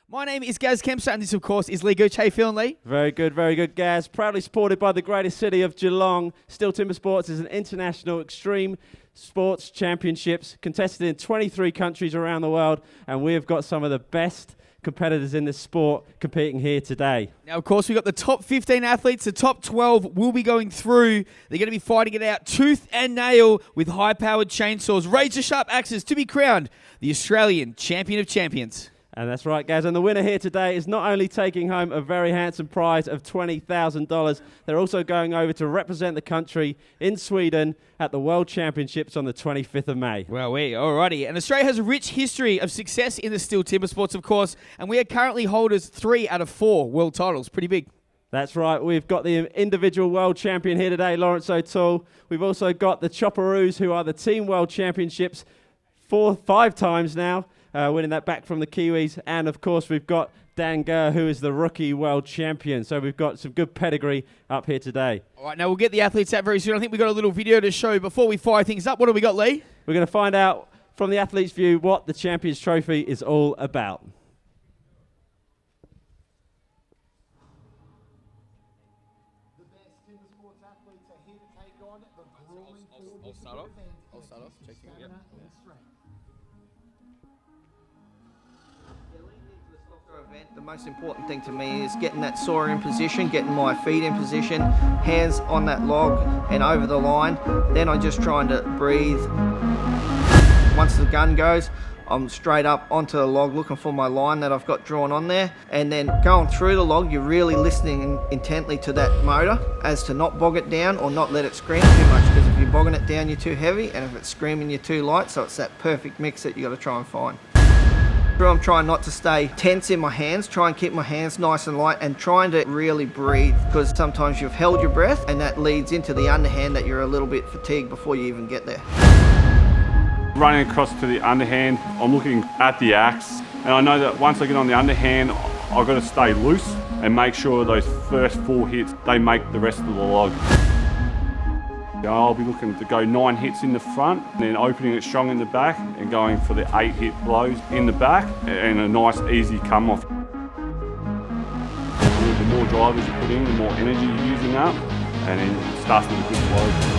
My name is Gaz Kempster, and this, of course, is Lee Gooch. How you feeling, Lee? Very good, Gaz. Proudly supported by the greatest city of Geelong. STIHL Timbersports is an international extreme sports championships contested in 23 countries around the world, and we have got some of the best competitors in this sport competing here today. Now, of course, we've got the top 15 athletes. The top 12 will be going through. They're going to be fighting it out tooth and nail with high-powered chainsaws, razor-sharp axes to be crowned the Australian Champion of Champions. And that's right, Gaz. And the winner here today is not only taking home a very handsome prize of $20,000, they're also going over to represent the country in Sweden at the World Championships on the 25th of May. Well, alrighty. And Australia has a rich history of success in the STIHL Timbersports, of course, and we are currently holders 3 out of 4 world titles. Pretty big. That's right. We've got the individual world champion here today, Lawrence O'Toole. We've also got the Chopperoos, who are the team world championships 5 times now. Winning that back from the Kiwis. And, of course, we've got Dan Gurr, who is the rookie world champion. So we've got some good pedigree up here today. All right, now we'll get the athletes out very soon. I think we've got a little video to show before we fire things up. What have we got, Lee? We're going to find out from the athlete's view what the Champions Trophy is all about. The best Timbersports athletes are here to take on the grueling I'll start off. Checking. Yep. The most important thing to me is getting that saw in position, getting my feet in position, hands on that log and over the line. Then I'm just trying to breathe. Once the gun goes, I'm straight up onto the log looking for my line that I've got drawn on there. And then going through the log, you're really listening intently to that motor as to not bog it down or not let it scream too much, because if you're bogging it down, you're too heavy, and if it's screaming, you're too light. So it's that perfect mix that you got to try and find. I'm trying not to stay tense in my hands, try and keep my hands nice and light, and trying to really breathe, because sometimes you've held your breath and that leads into the underhand that you're a little bit fatigued before you even get there. Running across to the underhand, I'm looking at the axe, and I know that once I get on the underhand, I've got to stay loose and make sure those first 4 hits, they make the rest of the log. I'll be looking to go 9 hits in the front, and then opening it strong in the back and going for the 8 hit blows in the back and a nice easy come off. The more drivers you put in, the more energy you're using up, and then it starts with a good flow.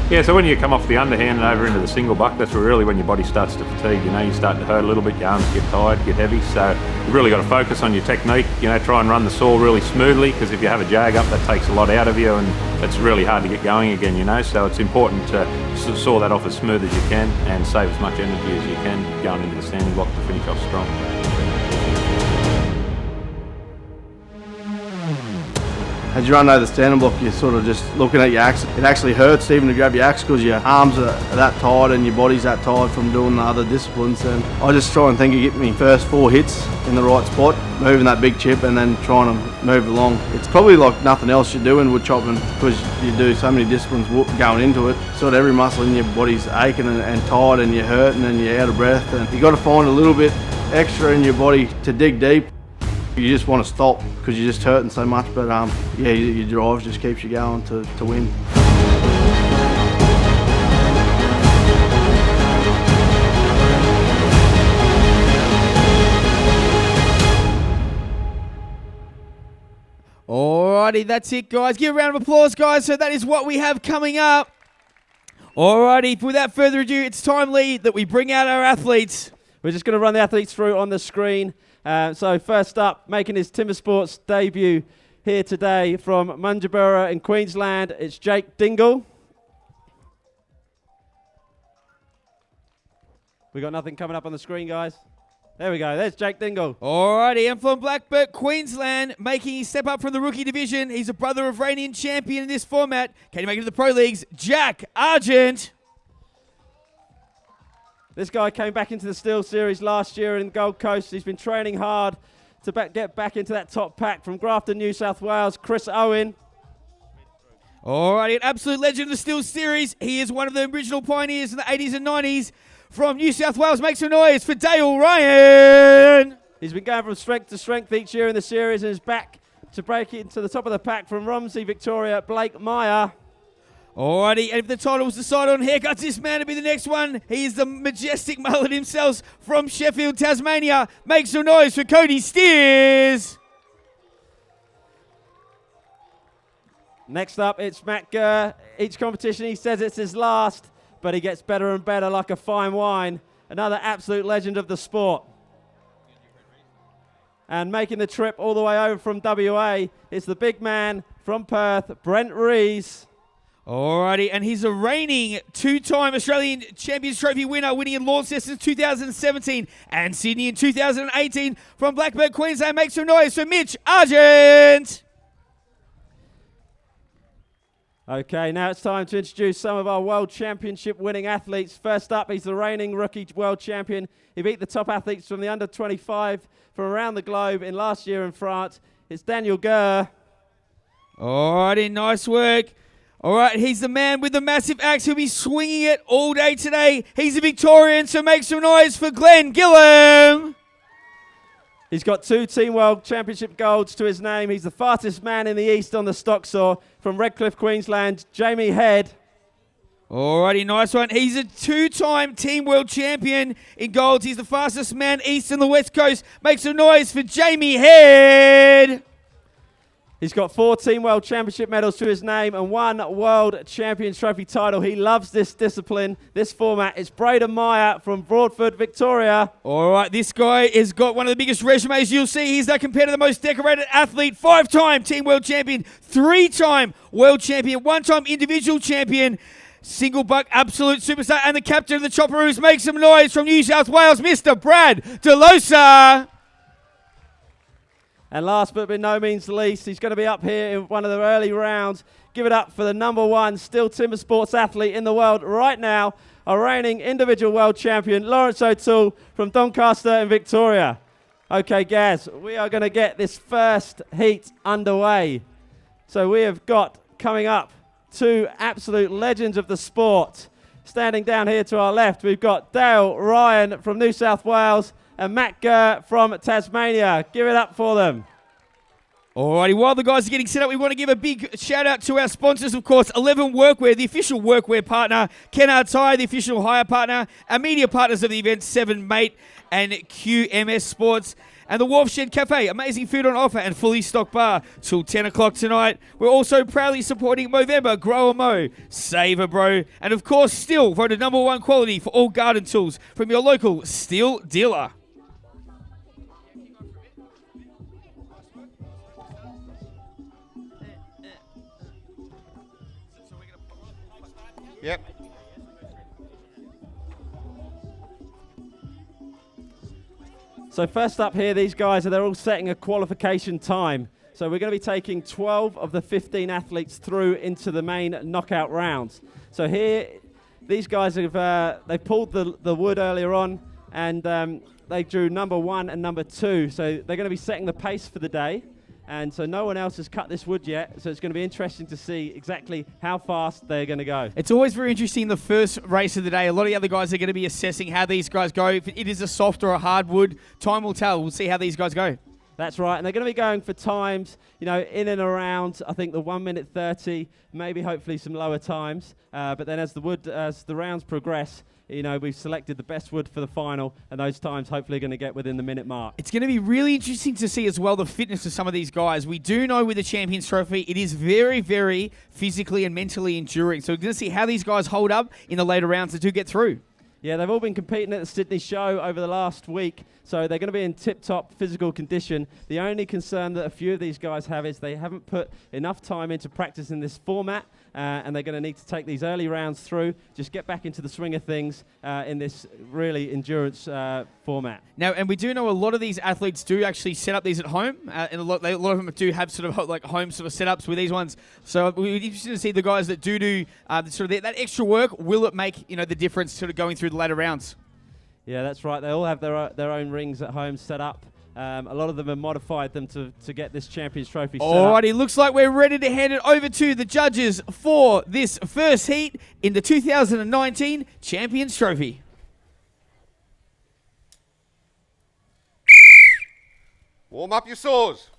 Yeah, so when you come off the underhand and over into the single buck, that's really when your body starts to fatigue. You know, you start to hurt a little bit, your arms get tired, get heavy. So you've really got to focus on your technique. You know, try and run the saw really smoothly, because if you have a jag up, that takes a lot out of you, and it's really hard to get going again. You know, so it's important to saw that off as smooth as you can and save as much energy as you can going into the standing block to finish off strong. As you run over the standing block, you're sort of just looking at your axe. It actually hurts even to grab your axe, because your arms are that tired and your body's that tired from doing the other disciplines. And I just try and think of getting me first 4 hits in the right spot, moving that big chip and then trying to move along. It's probably like nothing else you do in wood chopping, because you do so many disciplines going into it. Sort of every muscle in your body's aching and tired, and you're hurting and you're out of breath. And you got to find a little bit extra in your body to dig deep. You just want to stop because you're just hurting so much, but yeah, your drive just keeps you going to win. Alrighty, that's it, guys. Give a round of applause, guys. So that is what we have coming up. Alrighty, without further ado, it's time, Lee, that we bring out our athletes. We're just going to run the athletes through on the screen. So first up, making his Timbersports debut here today from Munjabura in Queensland, it's Jake Dingle. We got nothing coming up on the screen, guys. There we go, there's Jake Dingle. Alrighty, and from Blackburn, Queensland, making his step up from the rookie division. He's a brother of reigning champion in this format. Can he make it to the Pro Leagues? Jack Argent. This guy came back into the STIHL series last year in Gold Coast. He's been training hard to get back into that top pack. From Grafton, New South Wales, Chris Owen. Alrighty, an absolute legend of the STIHL series. He is one of the original pioneers in the 80s and 90s. From New South Wales, make some noise for Dale Ryan. He's been going from strength to strength each year in the series and is back to break it into the top of the pack. From Romsey, Victoria, Blake Meyer. Alrighty, and if the title was decided on haircuts, this man will be the next one. He is the majestic mullet himself from Sheffield, Tasmania. Make some noise for Cody Steers. Next up, it's Matt Gurr. Each competition he says it's his last, but he gets better and better like a fine wine. Another absolute legend of the sport. And making the trip all the way over from WA is the big man from Perth, Brent Rees. Alrighty, and he's a reigning two-time Australian Champions Trophy winner, winning in Launceston 2017 and Sydney in 2018 from Blackbird, Queensland. Make some noise for Mitch Argent. Okay, now it's time to introduce some of our World Championship winning athletes. First up, he's the reigning rookie world champion. He beat the top athletes from the under-25 from around the globe in last year in France. It's Daniel Gurr. Alrighty, nice work. All right, he's the man with the massive axe. He'll be swinging it all day today. He's a Victorian, so make some noise for Glenn Gillam. He's got 2 Team World Championship golds to his name. He's the fastest man in the East on the stock saw from Redcliffe, Queensland, Jamie Head. Alrighty, nice one. He's a 2-time Team World Champion in golds. He's the fastest man East on the West Coast. Make some noise for Jamie Head. He's got 4 Team World Championship medals to his name and 1 World Champions Trophy title. He loves this discipline, this format. It's Braden Meyer from Broadford, Victoria. All right, this guy has got one of the biggest resumes you'll see. He's compared to the most decorated athlete, 5-time Team World Champion, 3-time World Champion, 1-time individual champion, single buck absolute superstar, and the captain of the Chopperoos. Make some noise from New South Wales, Mr. Brad DeLosa. And last but by no means least, he's going to be up here in one of the early rounds. Give it up for the #1 STIHL Timbersports athlete in the world right now, our reigning individual world champion, Lawrence O'Toole from Doncaster in Victoria. Okay, Gaz, we are going to get this first heat underway. So we have got coming up 2 absolute legends of the sport. Standing down here to our left, we've got Dale Ryan from New South Wales and Matt Gurr from Tasmania. Give it up for them. Alrighty, while the guys are getting set up, we want to give a big shout out to our sponsors, of course, 11 Workwear, the official workwear partner, Kennard Tire, the official hire partner, our media partners of the event, 7 Mate and QMS Sports, and the Wharf Shed Cafe, amazing food on offer and fully stocked bar till 10 o'clock tonight. We're also proudly supporting Movember, Grow a Mo, Save a Bro, and of course, STIHL, voted #1 quality for all garden tools from your local STIHL dealer. Yep. So first up here, these guys, they're all setting a qualification time. So we're going to be taking 12 of the 15 athletes through into the main knockout rounds. So here, these guys have they pulled the wood earlier on, and they drew #1 and #2. So they're going to be setting the pace for the day. And so no one else has cut this wood yet, so it's going to be interesting to see exactly how fast they're going to go. It's always very interesting, the first race of the day. A lot of the other guys are going to be assessing how these guys go. If it is a soft or a hard wood, time will tell. We'll see how these guys go. That's right, and they're going to be going for times, in and around, I think, the 1:30, maybe hopefully some lower times. But then as the rounds progress, we've selected the best wood for the final, and those times hopefully are going to get within the minute mark. It's going to be really interesting to see as well the fitness of some of these guys. We do know with the Champions Trophy, it is very, very physically and mentally enduring. So we're going to see how these guys hold up in the later rounds that do get through. Yeah, they've all been competing at the Sydney show over the last week, so they're going to be in tip-top physical condition. The only concern that a few of these guys have is they haven't put enough time into practice in this format, and they're going to need to take these early rounds through, just get back into the swing of things in this really endurance format. Now, and we do know a lot of these athletes do actually set up these at home, and a lot of them do have sort of like home sort of setups with these ones. So we're interested to see the guys that do sort of that extra work. Will it make the difference sort of going through the later rounds? Yeah, that's right. They all have their own rings at home set up. A lot of them have modified them to get this Champions Trophy set up. Alrighty, looks like we're ready to hand it over to the judges for this first heat in the 2019 Champions Trophy. Warm up your saws.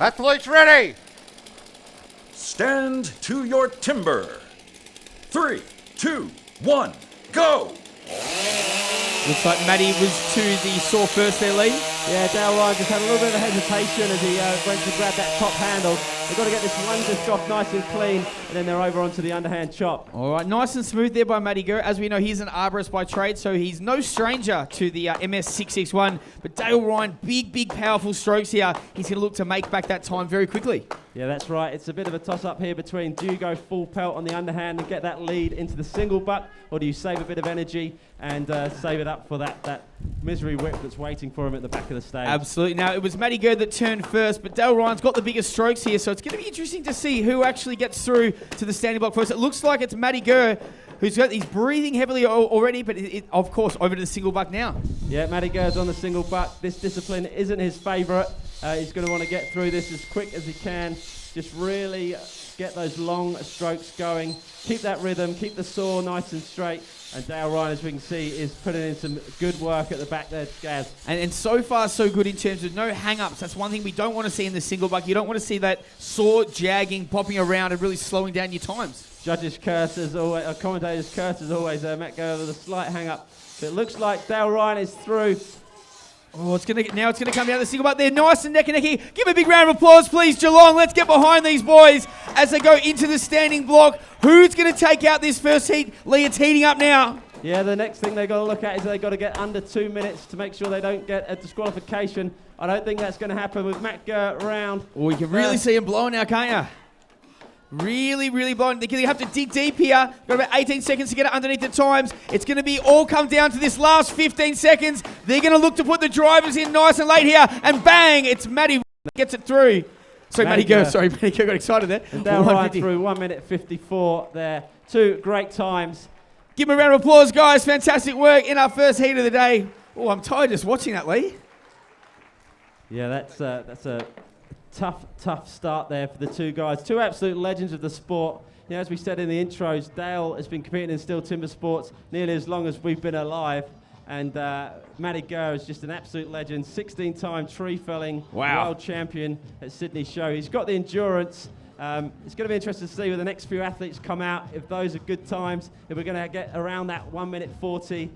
Athletes ready. Stand to your timber. 3, 2, 1, go! Looks like Matty was to the saw first there, Lee. Yeah, Dale Ryan just had a little bit of hesitation as he went to grab that top handle. They've got to get this one disc off nice and clean, and then they're over onto the underhand chop. All right, nice and smooth there by Matty Gurr. As we know, he's an arborist by trade, so he's no stranger to the MS661. But Dale Ryan, big, powerful strokes here. He's going to look to make back that time very quickly. Yeah, that's right. It's a bit of a toss-up here between do you go full pelt on the underhand and get that lead into the single buck, or do you save a bit of energy and save it up for that misery whip that's waiting for him at the back of the stage? Absolutely. Now, it was Matty Gurr that turned first, but Dale Ryan's got the biggest strokes here, so it's going to be interesting to see who actually gets through to the standing block first. It looks like it's Matty Gurr he's breathing heavily already, but of course, over to the single buck now. Yeah, Matty Gurr's on the single buck. This discipline isn't his favourite. He's going to want to get through this as quick as he can. Just really get those long strokes going. Keep that rhythm, keep the saw nice and straight. And Dale Ryan, as we can see, is putting in some good work at the back there, Gaz. And so far, so good in terms of no hang-ups. That's one thing we don't want to see in the single buck. You don't want to see that saw jagging, popping around, and really slowing down your times. Judges' curse as always, commentators' curse as always. Matt Gurr with a slight hang-up. It looks like Dale Ryan is through. Oh, it's gonna come down the single buck there, nice and neck and necky. Give a big round of applause, please, Geelong. Let's get behind these boys as they go into the standing block. Who's gonna take out this first heat? Lee, it's heating up now. Yeah, the next thing they've got to look at is they've got to get under 2 minutes to make sure they don't get a disqualification. I don't think that's going to happen with Matt Gurr round. Oh, you can really see him blowing now, can't you? Really blowing. They have to dig deep here. Got about 18 seconds to get it underneath the times. It's going to be all come down to this last 15 seconds. They're going to look to put the drivers in nice and late here. And bang, it's Matty that gets it through. Matty Gurr got excited there. And Dale Ryan through 1 minute 54 there. 2 great times. Give him a round of applause, guys. Fantastic work in our first heat of the day. Oh, I'm tired just watching that, Lee. Yeah, that's a tough start there for the two guys. 2 absolute legends of the sport. You know, as we said in the intros, Dale has been competing in STIHL Timbersports nearly as long as we've been alive. And Matty Gurr is just an absolute legend. 16-time tree felling world champion at Sydney Show. He's got the endurance. It's going to be interesting to see where the next few athletes come out, if those are good times, if we're going to get around that 1 minute 40,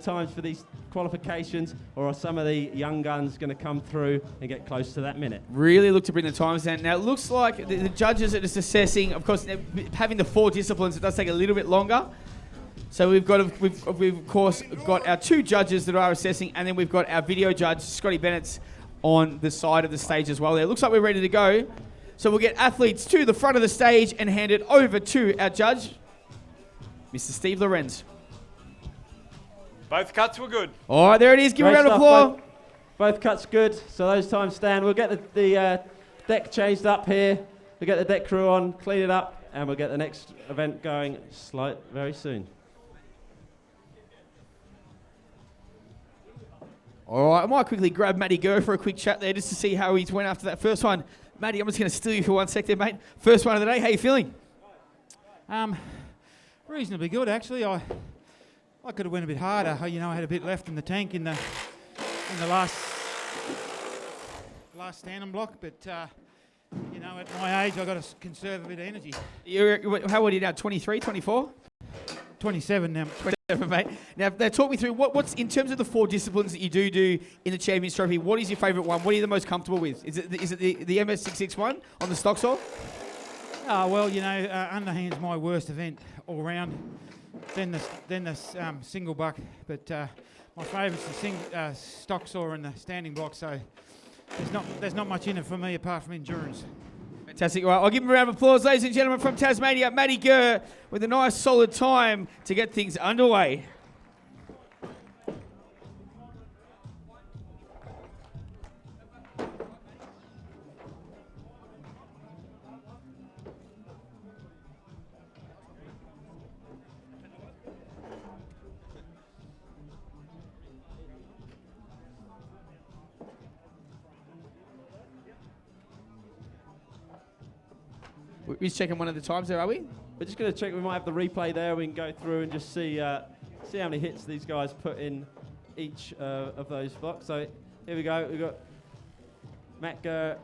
times for these qualifications, or are some of the young guns going to come through and get close to that minute? Really look to bring the times down. Now, it looks like the judges are just assessing, of course, having the 4 disciplines, it does take a little bit longer. So we've of course got our 2 judges that are assessing, and then we've got our video judge, Scotty Bennett's, on the side of the stage as well there. It looks like we're ready to go. So we'll get athletes to the front of the stage and hand it over to our judge, Mr. Steve Lorenz. Both cuts were good. All right, there it is. Give a round of applause. Both cuts good, so those times stand. We'll get the deck changed up here. We'll get the deck crew on, clean it up, and we'll get the next event going very soon. All right, I might quickly grab Matty Gurr for a quick chat there just to see how he went after that first one. Matty, I'm just going to steal you for 1 sec there, mate. First one of the day. How you feeling? Reasonably good, actually. I could have went a bit harder. I had a bit left in the tank in the last stand-on block, but at my age, I've got to conserve a bit of energy. How old are you now? 23, 24? 27 now. 27, mate. Now, talk me through what's in terms of the 4 disciplines that you do in the Champions Trophy. What is your favourite one? What are you the most comfortable with? Is it the MS661 on the stock saw? Underhand's my worst event all round. Then the single buck, but my favourite's the stock saw and the standing block. So there's not much in it for me apart from endurance. Fantastic. All right, I'll give him a round of applause, ladies and gentlemen, from Tasmania, Matty Gurr, with a nice solid time to get things underway. We're checking one of the times there, are we? We're just going to check. We might have the replay there. We can go through and just see how many hits these guys put in each of those blocks. So here we go. We've got Matt Gurr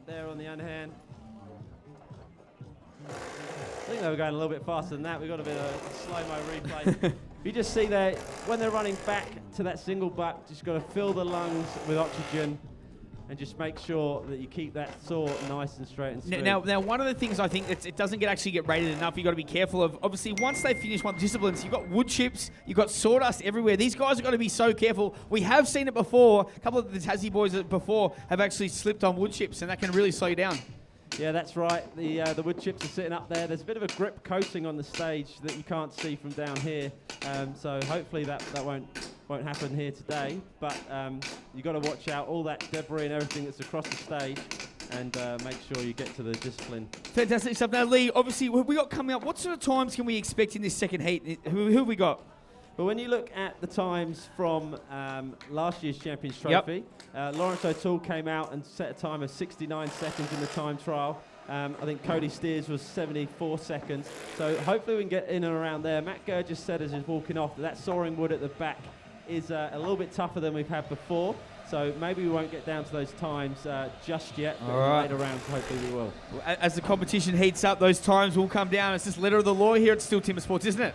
there on the underhand. I think they were going a little bit faster than that. We got a bit of a slow-mo replay. You just see there, when they're running back to that single buck, just got to fill the lungs with oxygen and just make sure that you keep that saw nice and straight and smooth. Now, one of the things I think it doesn't actually get rated enough, you've got to be careful of, obviously, once they finish one disciplines, you've got wood chips, you've got sawdust everywhere. These guys have got to be so careful. We have seen it before. A couple of the Tassie boys before have actually slipped on wood chips, and that can really slow you down. Yeah, that's right. The wood chips are sitting up there. There's a bit of a grip coating on the stage that you can't see from down here. So hopefully that won't happen here today. But you've got to watch out all that debris and everything that's across the stage and make sure you get to the discipline. Fantastic stuff. Now, Lee, obviously, what have we got coming up? What sort of times can we expect in this second heat? Who have we got? But when you look at the times from last year's Champions Trophy, Lawrence O'Toole came out and set a time of 69 seconds in the time trial. I think Cody Steers was 74 seconds. So hopefully we can get in and around there. Matt Gurr just said as he's walking off that soaring wood at the back is a little bit tougher than we've had before. So maybe we won't get down to those times just yet, but later rounds hopefully we will. As the competition heats up, those times will come down. It's just letter of the law here at STIHL Timbersports, isn't it?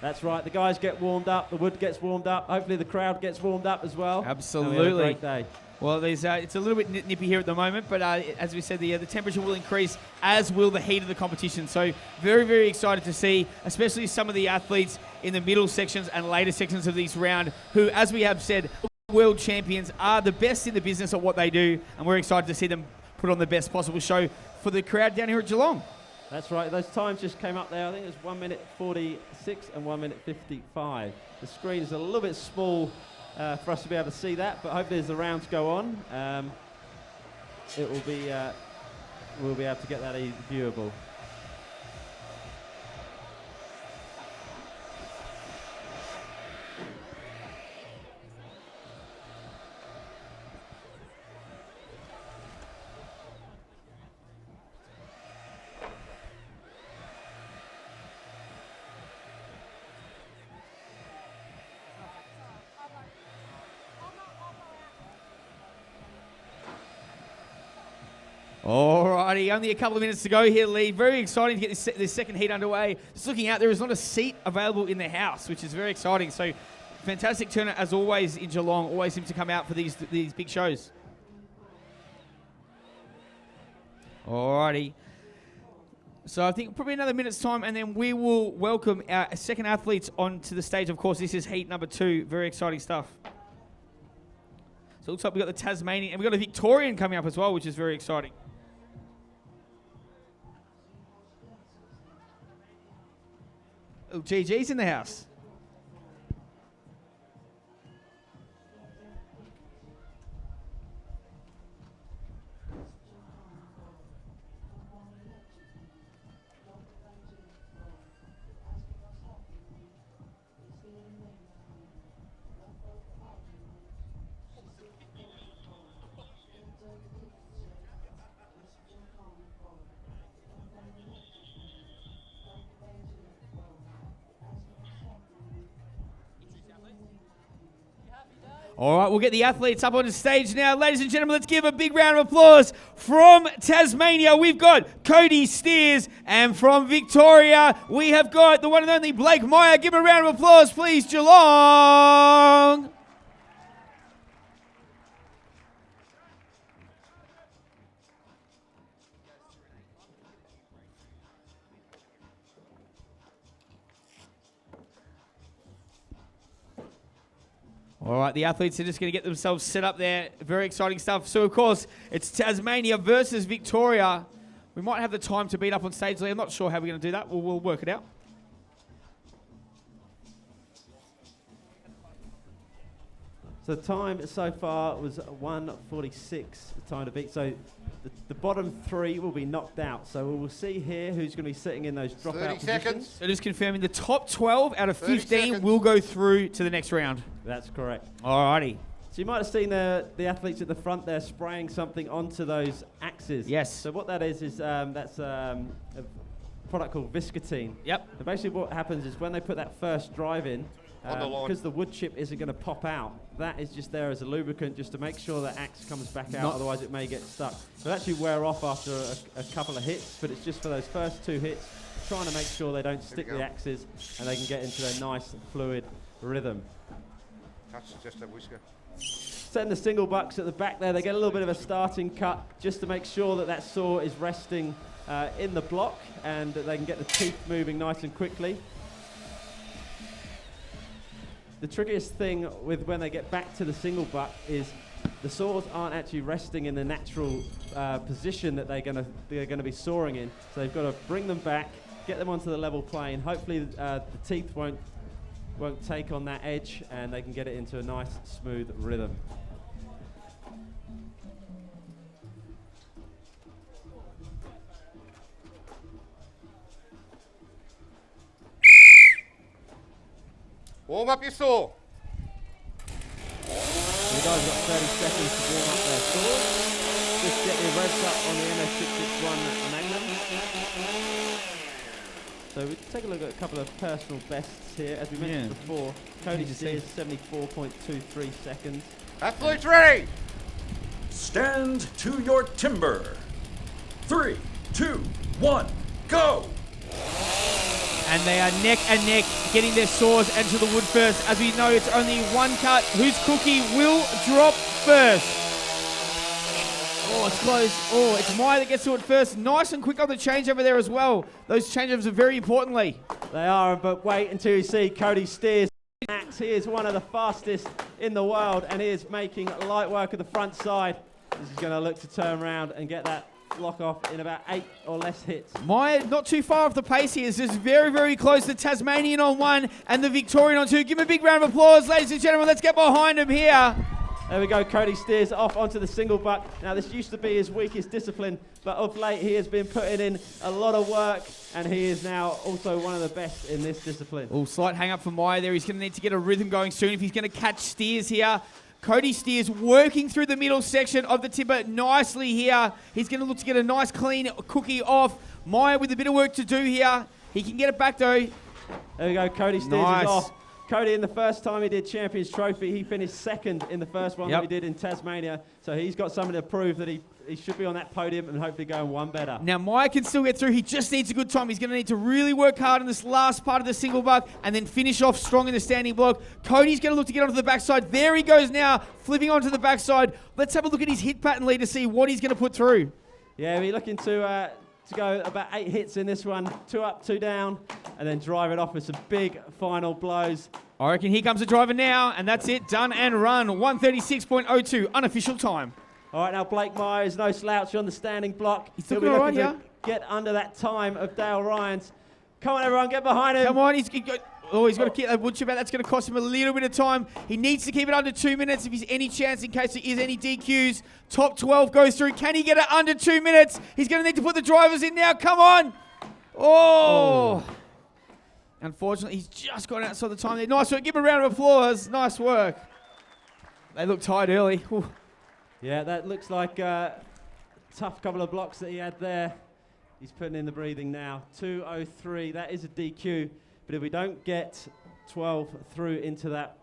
That's right. The guys get warmed up. The wood gets warmed up. Hopefully the crowd gets warmed up as well. Absolutely. And we have a great day. Well, it's a little bit nippy here at the moment, but as we said, the temperature will increase, as will the heat of the competition. So very, very excited to see, especially some of the athletes in the middle sections and later sections of this round, who, as we have said, world champions, are the best in the business at what they do, and we're excited to see them put on the best possible show for the crowd down here at Geelong. That's right. Those times just came up there. I think it was 1 minute 46 and 1 minute 55. The screen is a little bit small for us to be able to see that, but hopefully as the rounds go on, it will be we'll be able to get that viewable. Alrighty, only a couple of minutes to go here, Lee. Very exciting to get this second heat underway. Just looking out, there is not a seat available in the house, which is very exciting. So, fantastic turnout as always in Geelong. Always seem to come out for these big shows. Alrighty. So I think probably another minute's time, and then we will welcome our second athletes onto the stage. Of course, this is heat number 2. Very exciting stuff. So it looks like we've got the Tasmanian, and we've got a Victorian coming up as well, which is very exciting. Oh, GG's in the house. All right, we'll get the athletes up on the stage now. Ladies and gentlemen, let's give a big round of applause. From Tasmania, we've got Cody Steers. And from Victoria, we have got the one and only Blake Meyer. Give him a round of applause, please, Geelong. All right, the athletes are just going to get themselves set up there. Very exciting stuff. So, of course, it's Tasmania versus Victoria. We might have the time to beat up on stage, Lee. I'm not sure how we're going to do that. We'll work it out. So the time so far was 1:46, the time to beat. So the bottom 3 will be knocked out. So we will see here who's going to be sitting in those dropout positions. So just confirming the top 12 out of 15 seconds. will go through to the next round. That's correct. All righty. So you might have seen the athletes at the front there spraying something onto those axes. Yes. So what that is that's a product called Viscotine. Yep. And basically what happens is when they put that first drive in, On the line. because the wood chip isn't going to pop out. That is just there as a lubricant, just to make sure that axe comes back out. Otherwise, it may get stuck. It'll actually wear off after a couple of hits, but it's just for those first 2 hits, trying to make sure they don't stick the axes and they can get into a nice fluid rhythm. Touch just a whisker. Setting the single bucks at the back there, they get a little bit of a starting cut just to make sure that that saw is resting in the block and that they can get the teeth moving nice and quickly. The trickiest thing with when they get back to the single buck is the saws aren't actually resting in the natural position that they're going to be sawing in. So they've got to bring them back, get them onto the level plane. Hopefully the teeth won't take on that edge and they can get it into a nice smooth rhythm. Warm up your saw. You guys got 30 seconds to warm up their saws. Just get your revs up on the MS661 Magnum. So we take a look at a couple of personal bests here. As we mentioned before, Cody Steers 74.23 seconds. Athletes ready. Stand to your timber. 3, 2, 1, go! And they are neck and neck getting their saws into the wood first. As we know, it's only one cut. Whose cookie will drop first? Oh, it's close. Oh, it's Maya that gets to it first. Nice and quick on the changeover there as well. Those changeovers are very importantly. They are, but wait until you see Cody Steers. He is one of the fastest in the world and he is making light work of the front side. This is going to look to turn around and get that block off in about 8 or less hits. Maya not too far off the pace here. It's just very, very close. The Tasmanian on 1 and the Victorian on 2. Give him a big round of applause, ladies and gentlemen. Let's get behind him here. There we go, Cody Steers off onto the single buck. Now this used to be his weakest discipline, but of late he has been putting in a lot of work and he is now also one of the best in this discipline. Oh, slight hang up for Maya there. He's going to need to get a rhythm going soon if he's going to catch Steers here. Cody Steers working through the middle section of the timber nicely here. He's going to look to get a nice clean cookie off. Maya with a bit of work to do here. He can get it back though. There we go, Cody Steers is off. Cody, in the first time he did Champions Trophy, he finished second in the first one that we did in Tasmania. So he's got something to prove that he should be on that podium and hopefully going one better. Now, Maya can still get through. He just needs a good time. He's going to need to really work hard in this last part of the single buck and then finish off strong in the standing block. Cody's going to look to get onto the backside. There he goes now, flipping onto the backside. Let's have a look at his hit pattern lead to see what he's going to put through. Yeah, we're looking to go about 8 hits in this one. 2 up, 2 down, and then drive it off with some big final blows. I reckon here comes the driver now, and that's it. Done and run. 136.02, unofficial time. All right, now Blake Meyer is no slouch on the standing block. He's looking all right here. Get under that time of Dale Ryan's. Come on, everyone, get behind him. Come on, he's got to keep that wood chip out. That's going to cost him a little bit of time. He needs to keep it under 2 minutes if he's any chance in case there is any DQs. Top 12 goes through. Can he get it under 2 minutes? He's going to need to put the drivers in now. Come on. Oh. Unfortunately, he's just gone outside the time there. Nice work. Give him a round of applause. Nice work. They look tired early. Ooh. Yeah, that looks like a tough couple of blocks that he had there. He's putting in the breathing now. 2:03, that is a DQ. But if we don't get 12 through into that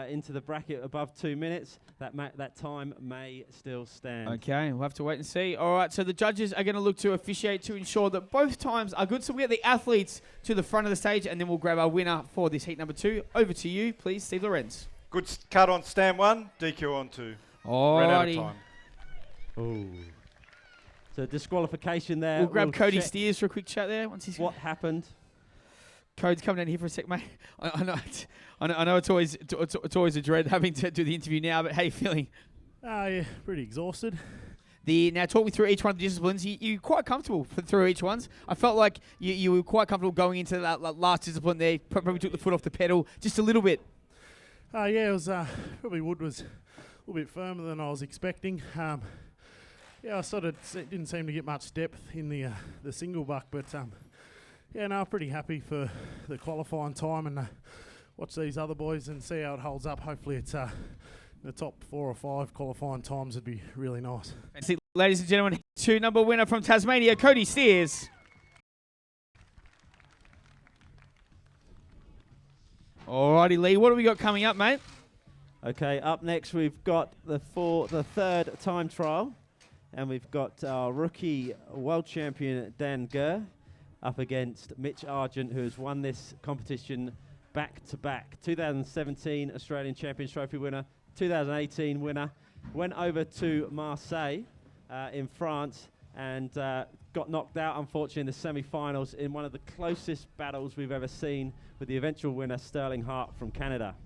into the bracket above 2 minutes, that time may still stand. Okay, we'll have to wait and see. All right, so the judges are going to look to officiate to ensure that both times are good. So we get the athletes to the front of the stage, and then we'll grab our winner for this heat number 2. Over to you, please, Steve Lorenz. Good cut on stand 1, DQ on 2. Alrighty. Ran out of time. Ooh. So disqualification there. We'll grab Cody Steers for a quick chat there. Once he's what happened? Cody's coming down here for a sec, mate. I know it's always a dread having to do the interview now, but how you feeling? Yeah, pretty exhausted. Now talk me through each one of the disciplines. You're quite comfortable through each ones. I felt like you were quite comfortable going into that last discipline there. Probably took the foot off the pedal just a little bit. Yeah, it was probably wood was a little bit firmer than I was expecting. I sort of didn't seem to get much depth in the single buck, but I'm pretty happy for the qualifying time and watch these other boys and see how it holds up. Hopefully it's the top 4 or 5 qualifying times would be really nice. Ladies and gentlemen, 2 number winner from Tasmania, Cody Steers. Alrighty, Lee. What have we got coming up, mate? Okay, up next we've got the third time trial, and we've got our rookie world champion Dan Gurr up against Mitch Argent, who has won this competition back-to-back. 2017 Australian Champions Trophy winner, 2018 winner, went over to Marseille in France and got knocked out, unfortunately, in the semi-finals in one of the closest battles we've ever seen with the eventual winner, Sterling Hart from Canada.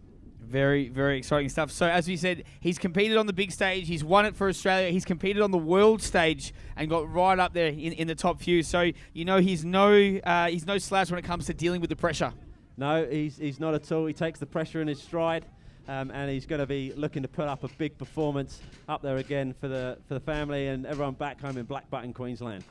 Very, very exciting stuff. So, as we said, he's competed on the big stage. He's won it for Australia. He's competed on the world stage and got right up there in the top few. So, you know, he's no slouch when it comes to dealing with the pressure. No, he's not at all. He takes the pressure in his stride, and he's going to be looking to put up a big performance up there again for the family and everyone back home in Blackbutton, Queensland.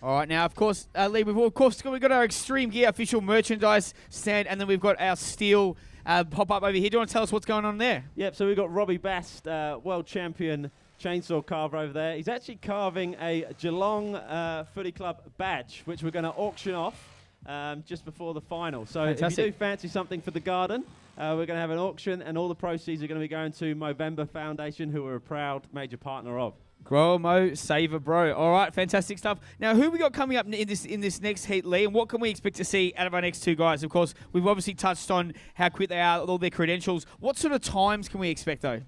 All right, now, of course, Lee, we've got our Extreme Gear official merchandise stand, and then we've got our steel pop up over here. Do you want to tell us what's going on there? Yep, so we've got Robbie Bast, world champion chainsaw carver over there. He's actually carving a Geelong Footy Club badge, which we're going to auction off just before the final. So Fantastic. If you do fancy something for the garden, we're going to have an auction, and all the proceeds are going to be going to Movember Foundation, who we're a proud major partner of. Grow Mo, save a bro. All right, fantastic stuff. Now, who we got coming up in this next heat, Lee, and what can we expect to see out of our next two guys? Of course, we've obviously touched on how quick they are, all their credentials. What sort of times can we expect, though?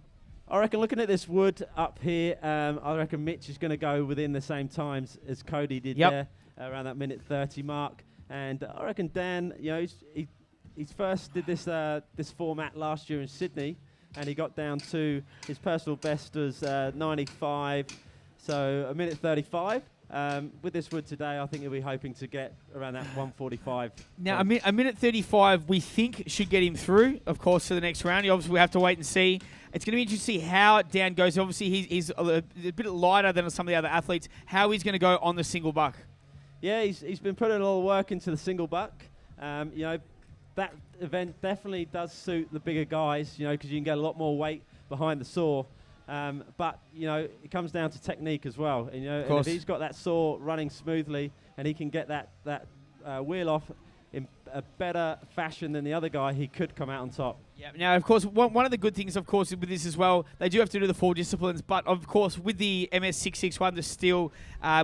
I reckon looking at this wood up here, I reckon Mitch is going to go within the same times as Cody did there, around that minute 30 mark. And I reckon Dan, you know, he's first did this format last year in Sydney, and he got down to his personal best was 95, so a minute 35. With this wood today, I think he'll be hoping to get around that 145. Now, a minute 35, we think should get him through, of course, to the next round. Obviously, we have to wait and see. It's going to be interesting to see how Dan goes. Obviously, he's a bit lighter than some of the other athletes. How he's going to go on the single buck. Yeah, he's been putting a lot of work into the single buck. You know, that event definitely does suit the bigger guys, you know, because you can get a lot more weight behind the saw. But, you know, it comes down to technique as well. And, you know, and if he's got that saw running smoothly and he can get that wheel off in a better fashion than the other guy, he could come out on top. Yeah. Now, of course, one of the good things, of course, with this as well, they do have to do the 4 disciplines. But, of course, with the MS661, the steel,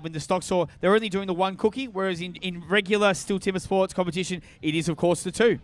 with the stock saw, they're only doing the 1 cookie, whereas in regular STIHL Timbersports competition, it is, of course, the 2.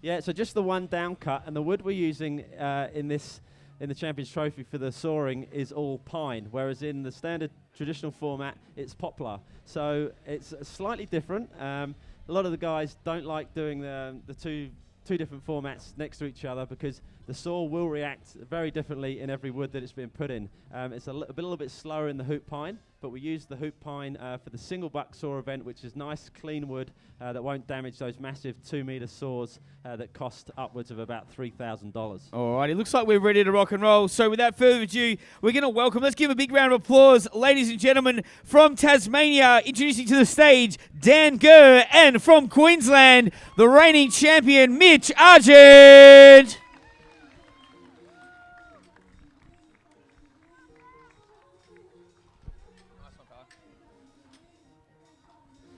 Yeah, so just the 1 down cut, and the wood we're using in the Champions Trophy for the sawing is all pine, whereas in the standard traditional format, it's poplar. So it's slightly different. A lot of the guys don't like doing the two different formats next to each other because the saw will react very differently in every wood that it's been put in. It's a little bit slower in the hoop pine, but we use the hoop pine for the single buck saw event, which is nice, clean wood that won't damage those massive 2-meter saws that cost upwards of about $3,000. All right, it looks like we're ready to rock and roll. So without further ado, we're going to welcome, let's give a big round of applause, ladies and gentlemen, from Tasmania, introducing to the stage, Dan Gurr, and from Queensland, the reigning champion, Mitch Argent.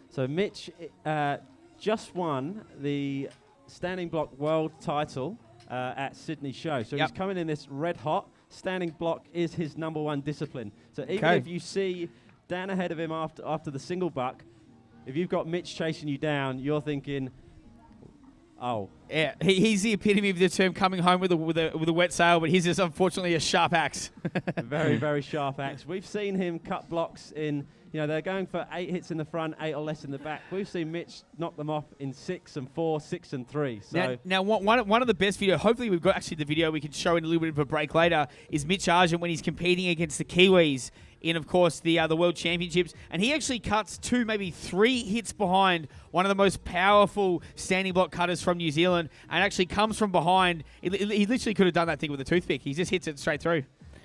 So Mitch just won the standing block world title at Sydney show. So he's coming in this red hot. Standing block is his #1 discipline. So even if you see Dan ahead of him after the single buck, if you've got Mitch chasing you down, you're thinking, oh. Yeah, he's the epitome of the term coming home with a wet sail, but his is unfortunately a sharp axe. A very, very sharp axe. We've seen him cut blocks in, you know, they're going for 8 hits in the front, 8 or less in the back. We've seen Mitch knock them off in 6 and 4, 6 and 3. So now one of the best video, hopefully we've got actually the video we can show in a little bit of a break later, is Mitch Argent when he's competing against the Kiwis in, of course, the World Championships. And he actually cuts 2, maybe 3 hits behind one of the most powerful standing block cutters from New Zealand, and actually comes from behind. He literally could have done that thing with a toothpick. He just hits it straight through.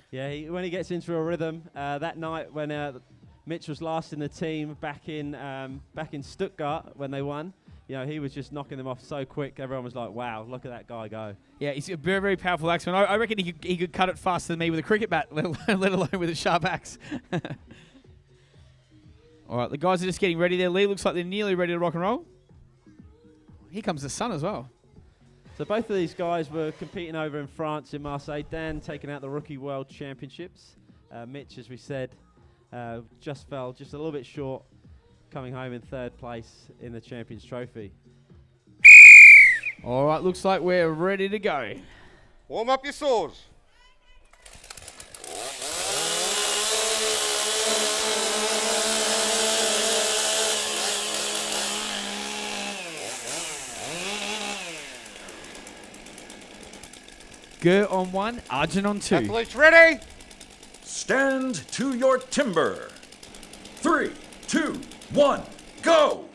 Yeah, when he gets into a rhythm, that night when Mitch was last in the team back in Stuttgart when they won, you know, he was just knocking them off so quick. Everyone was like, wow, look at that guy go. Yeah, he's a very, very powerful axeman. I reckon he could cut it faster than me with a cricket bat, let alone with a sharp axe. All right, the guys are just getting ready there. Lee looks like they're nearly ready to rock and roll. Here comes the sun as well. So both of these guys were competing over in France in Marseille. Dan taking out the Rookie World Championships. Mitch, as we said, just fell just a little bit short, coming home in 3rd place in the Champions Trophy. All right, looks like we're ready to go. Warm up your saws. Ger on 1, Arjun on 2. Athletes ready? Stand to your timber. 3, 2, 1, go!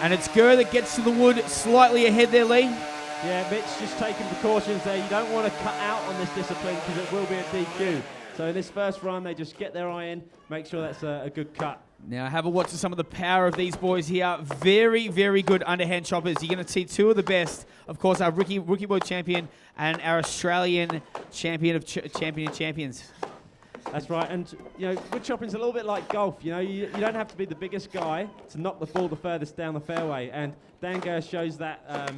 And it's Ger that gets to the wood slightly ahead there, Lee. Yeah, Mitch just taking precautions there. You don't want to cut out on this discipline because it will be a DQ. So in this first run, they just get their eye in, make sure that's a good cut. Now have a watch of some of the power of these boys here. Very, very good underhand choppers. You're going to see two of the best. Of course, our rookie world champion and our Australian champion of champions. That's right, and you know, wood chopping's a little bit like golf. You know, you don't have to be the biggest guy to knock the ball the furthest down the fairway, and Dan Ger shows that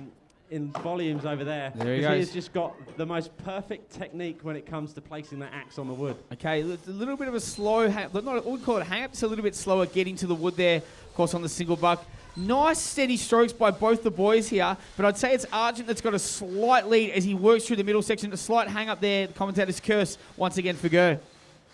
in volumes over there. There he Because he goes. has just got the most perfect technique when it comes to placing the axe on the wood. Okay, it's a little bit of a slow, not we call it hang up, it's a little bit slower getting to the wood there, of course, on the single buck. Nice steady strokes by both the boys here, but I'd say it's Argent that's got a slight lead as he works through the middle section. A slight hang up there, the commentator's curse once again for Ger.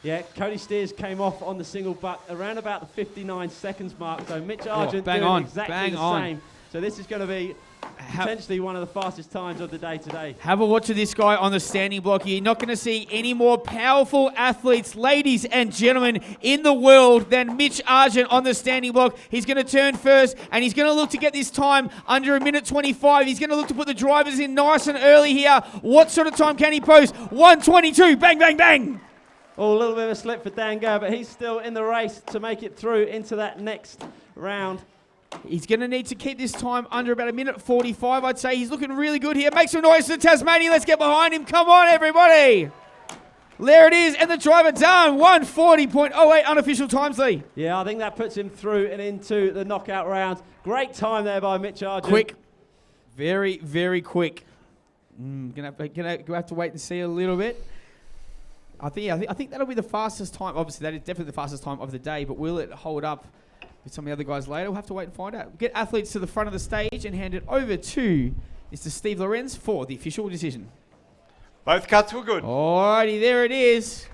Yeah, Cody Steers came off on the single buck around about the 59 seconds mark, so Mitch Argent bang doing on, exactly bang the on. same. So this is going to be potentially one of the fastest times of the day today. Have a watch of this guy on the standing block here. You're not going to see any more powerful athletes, ladies and gentlemen, in the world than Mitch Argent on the standing block. He's going to turn first, and he's going to look to get this time under a minute 25. He's going to look to put the drivers in nice and early here. What sort of time can he post? 1:22. Bang, bang, bang. Oh, a little bit of a slip for Dan Ger, but he's still in the race to make it through into that next round. He's going to need to keep this time under about a minute 45, I'd say. He's looking really good here. Make some noise for Tasmania. Let's get behind him. Come on, everybody. There it is, and the driver done. 1:40.08 unofficial times, Lee. Yeah, I think that puts him through and into the knockout round. Great time there by Mitch Argent. Quick. Very, very quick. Gonna have to wait and see a little bit. I think that'll be the fastest time. Obviously, that is definitely the fastest time of the day, but will it hold up with some of the other guys later? We'll have to wait and find out. Get athletes to the front of the stage and hand it over to Mr. Steve Lorenz for the official decision. Both cuts were good. Alrighty, there it is.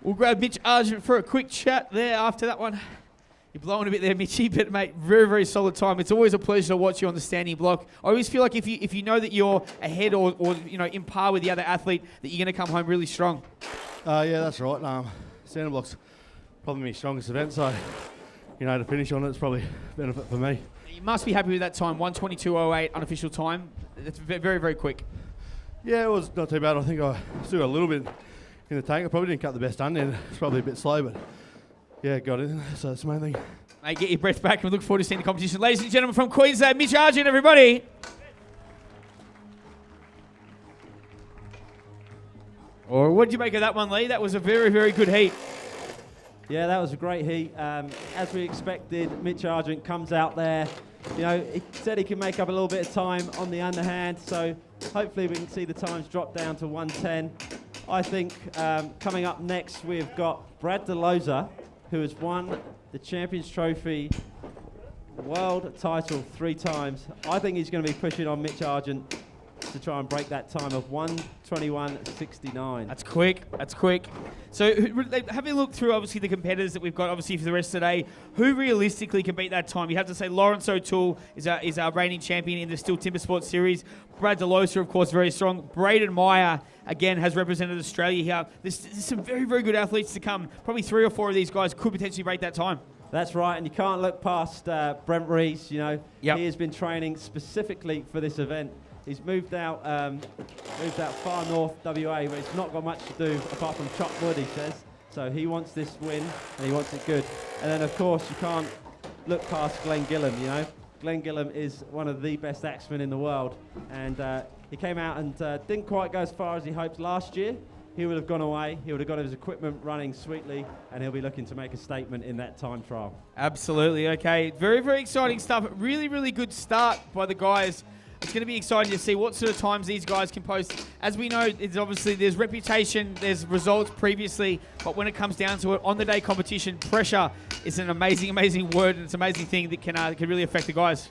We'll grab Mitch Argent for a quick chat there after that one. You're blowing a bit there, Mitchy, but mate, very, very solid time. It's always a pleasure to watch you on the standing block. I always feel like if you know that you're ahead or you know in par with the other athlete, that you're going to come home really strong. Yeah, that's right. Standing block's probably my strongest event, so you know to finish on it's probably a benefit for me. You must be happy with that time, 1:22.08 unofficial time. That's very, very quick. Yeah, it was not too bad. I think I still got a little bit in the tank. I probably didn't cut the best done then. It's probably a bit slow, but yeah, got it. So that's the main thing. Mate, get your breath back and we look forward to seeing the competition. Ladies and gentlemen from Queensland, Mitch Argent, everybody. Or what did you make of that one, Lee? That was a very, very good heat. Yeah, that was a great heat. As we expected, Mitch Argent comes out there. You know, he said he can make up a little bit of time on the underhand, so hopefully we can see the times drop down to 1:10. I think coming up next we've got Brad DeLoza, who has won the Champions Trophy world title 3 times. I think he's going to be pushing on Mitch Argent to try and break that time of 1:21.69. That's quick. That's quick. So having a look through, obviously, the competitors that we've got, obviously, for the rest of today, who realistically can beat that time? You have to say Lawrence O'Toole is our reigning champion in the STIHL Timbersports series. Brad DeLosa, of course, very strong. Braden Meyer, again, has represented Australia here. There's some very, very good athletes to come. Probably 3 or 4 of these guys could potentially break that time. That's right, and you can't look past Brent Rees. You know, Yep. He has been training specifically for this event. He's moved out far north, WA, but he's not got much to do apart from chop wood, he says. So he wants this win, and he wants it good. And then, of course, you can't look past Glenn Gillam, you know. Glenn Gillam is one of the best axemen in the world, and he came out and didn't quite go as far as he hoped last year. He would have gone away, he would have got his equipment running sweetly, and he'll be looking to make a statement in that time trial. Absolutely, okay. Very, very exciting stuff. Really, really good start by the guys It's going to be exciting to see what sort of times these guys can post. As we know, it's obviously there's reputation, there's results previously, but when it comes down to it, on the day competition, pressure is an amazing, amazing word, and it's an amazing thing that can really affect the guys.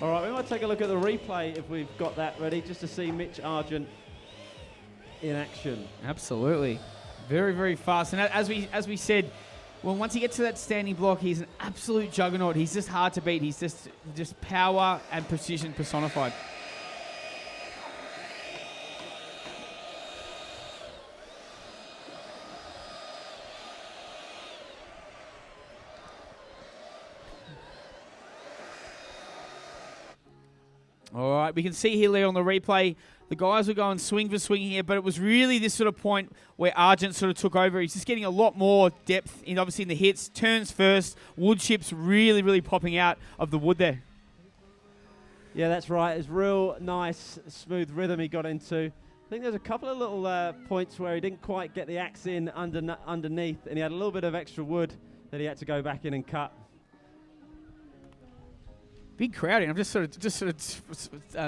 All right, we might take a look at the replay if we've got that ready, just to see Mitch Argent in action. Absolutely. Very, very fast. And as we said, well, once he gets to that standing block, he's an absolute juggernaut. He's just hard to beat. He's just power and precision personified. All right, we can see here, Leo, on the replay, the guys were going swing for swing here, but it was really this sort of point where Argent sort of took over. He's just getting a lot more depth, obviously in the hits. Turns first, wood chips really, really popping out of the wood there. Yeah, that's right. It's real nice, smooth rhythm he got into. I think there's a couple of little points where he didn't quite get the axe in underneath, and he had a little bit of extra wood that he had to go back in and cut. Big crowding. I'm just sort of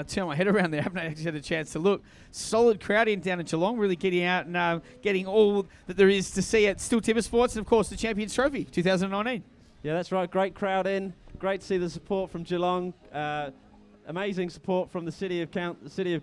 turning my head around there. I haven't actually had a chance to look. Solid crowding down in Geelong, really getting out and getting all that there is to see at STIHL Timbersports, and of course the Champions Trophy 2019. Yeah, that's right. Great crowd in. Great to see the support from Geelong. Amazing support from the city of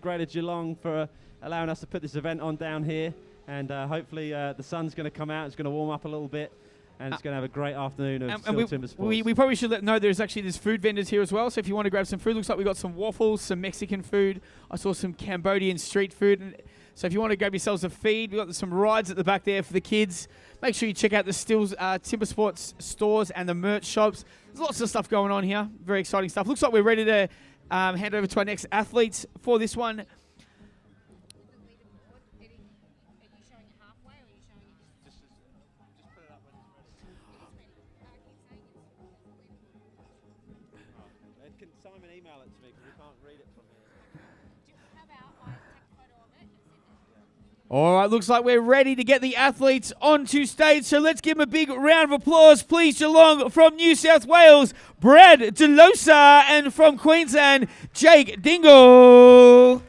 Greater Geelong for allowing us to put this event on down here. And hopefully the sun's going to come out. It's going to warm up a little bit. And it's going to have a great afternoon of STIHL Timbersports. We probably should know there's food vendors here as well. So if you want to grab some food, looks like we got some waffles, some Mexican food. I saw some Cambodian street food. And so if you want to grab yourselves a feed, we've got some rides at the back there for the kids. Make sure you check out the STIHL Timbersports stores and the merch shops. There's lots of stuff going on here. Very exciting stuff. Looks like we're ready to hand over to our next athletes for this one. Simon email it to me because we can't read it from here. All right, looks like we're ready to get the athletes onto stage, so let's give them a big round of applause, please. Geelong from New South Wales, Brad DeLosa, and from Queensland, Jake Dingle.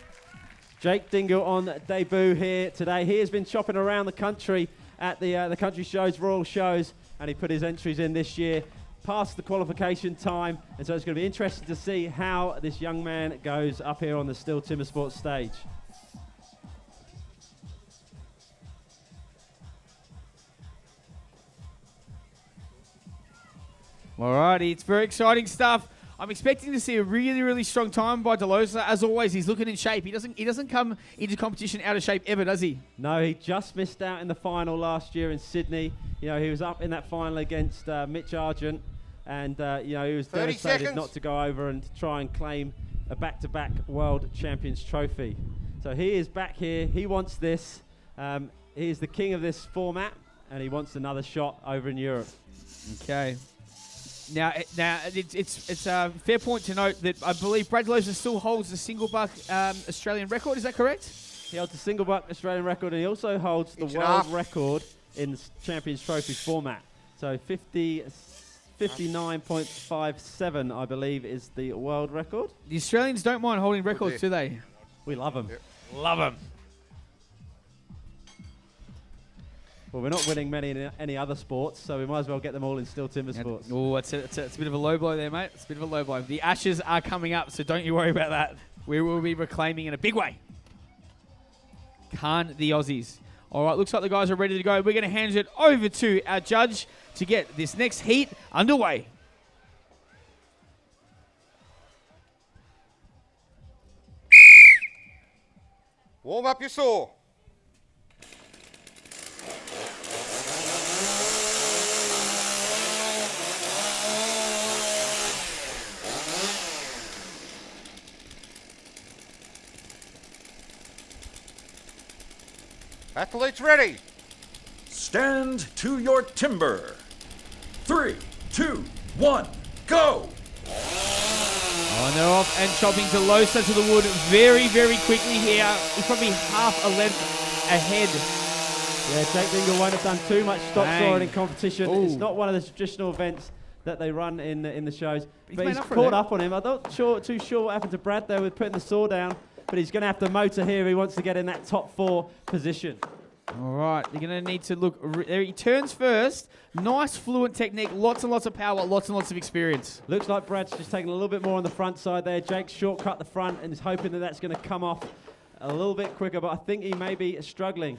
Jake Dingle on debut here today. He has been shopping around the country at the country shows, Royal Shows, and he put his entries in this year. Past the qualification time, and so it's going to be interesting to see how this young man goes up here on the STIHL Timbersports stage. Alrighty, it's very exciting stuff. I'm expecting to see a really, really strong time by DeLosa. As always, he's looking in shape. He doesn't come into competition out of shape ever, does he? No, he just missed out in the final last year in Sydney. You know, he was up in that final against Mitch Argent, and you know, he was devastated not to go over and try and claim a back-to-back World Champions trophy. So he is back here. He wants this. He is the king of this format, and he wants another shot over in Europe. Okay. Now it's a fair point to note that I believe Brad DeLosa still holds the single buck Australian record. Is that correct? He holds the single buck Australian record, and he also holds the world record in the Champions Trophy format. So 59.57, I believe, is the world record. The Australians don't mind holding records, do they? We love them. Yep. Love them. Well, we're not winning many in any other sports, so we might as well get them all in STIHL Timbersports. Oh, it's a bit of a low blow there, mate. It's a bit of a low blow. The Ashes are coming up, so don't you worry about that. We will be reclaiming in a big way. Can't the Aussies. All right, looks like the guys are ready to go. We're going to hand it over to our judge to get this next heat underway. Warm up your saw. Athletes ready. Stand to your timber. 3, 2, 1, go! Oh, and they're off and chopping DeLosa to the wood very, very quickly here. He's probably half a length ahead. Yeah, Jake Dingle won't have done too much stock sawing in competition. Ooh. It's not one of the traditional events that they run in the shows. He's But made he's up for caught that. up on him. I'm not too sure what happened to Brad there with putting the saw down, but he's going to have to motor here. He wants to get in that top 4 position. All right, you're going to need to look. There he turns first. Nice, fluent technique. Lots and lots of power. Lots and lots of experience. Looks like Brad's just taking a little bit more on the front side there. Jake's shortcut the front and is hoping that that's going to come off a little bit quicker, but I think he may be struggling.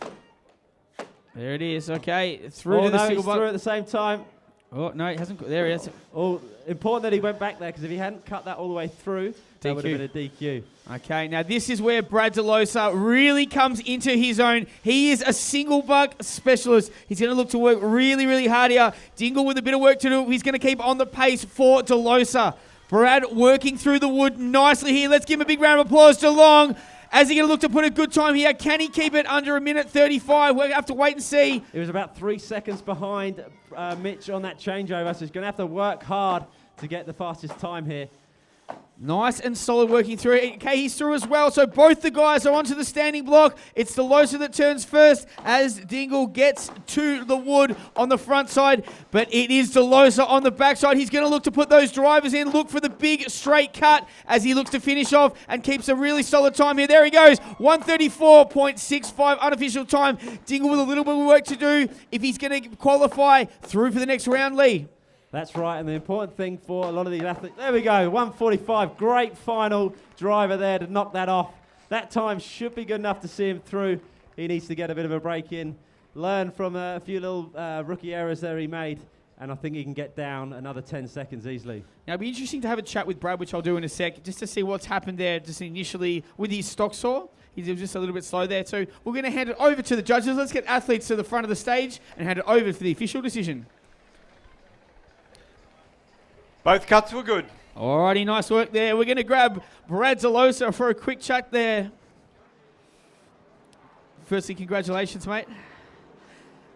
There it is. Okay, through Oh, to the no, single he's through buck. at the same time. Oh, no, he hasn't. There he is. Oh, important that he went back there, because if he hadn't cut that all the way through, that would have been a DQ. Okay, now this is where Brad DeLosa really comes into his own. He is a single buck specialist. He's going to look to work really, really hard here. Dingle with a bit of work to do. He's going to keep on the pace for DeLosa. Brad working through the wood nicely here. Let's give him a big round of applause. DeLong, as he going to look to put a good time here. Can he keep it under 1:35? We'll have to wait and see. He was about 3 seconds behind Mitch on that changeover, so he's going to have to work hard to get the fastest time here. Nice and solid working through. Okay, he's through as well. So both the guys are onto the standing block. It's DeLosa that turns first as Dingle gets to the wood on the front side. But it is DeLosa on the backside. He's going to look to put those drivers in. Look for the big straight cut as he looks to finish off and keeps a really solid time here. There he goes. 1:34.65 unofficial time. Dingle with a little bit of work to do if he's going to qualify through for the next round, Lee. That's right, and the important thing for a lot of these athletes, there we go, 1:45, great final driver there to knock that off. That time should be good enough to see him through. He needs to get a bit of a break in, learn from a few little rookie errors there he made, and I think he can get down another 10 seconds easily. Now, it'll be interesting to have a chat with Brad, which I'll do in a sec, just to see what's happened there just initially with his stock saw. He was just a little bit slow there. So we're going to hand it over to the judges. Let's get athletes to the front of the stage and hand it over for the official decision. Both cuts were good. Alrighty, nice work there. We're going to grab Brad DeLosa for a quick chat there. Firstly, congratulations, mate.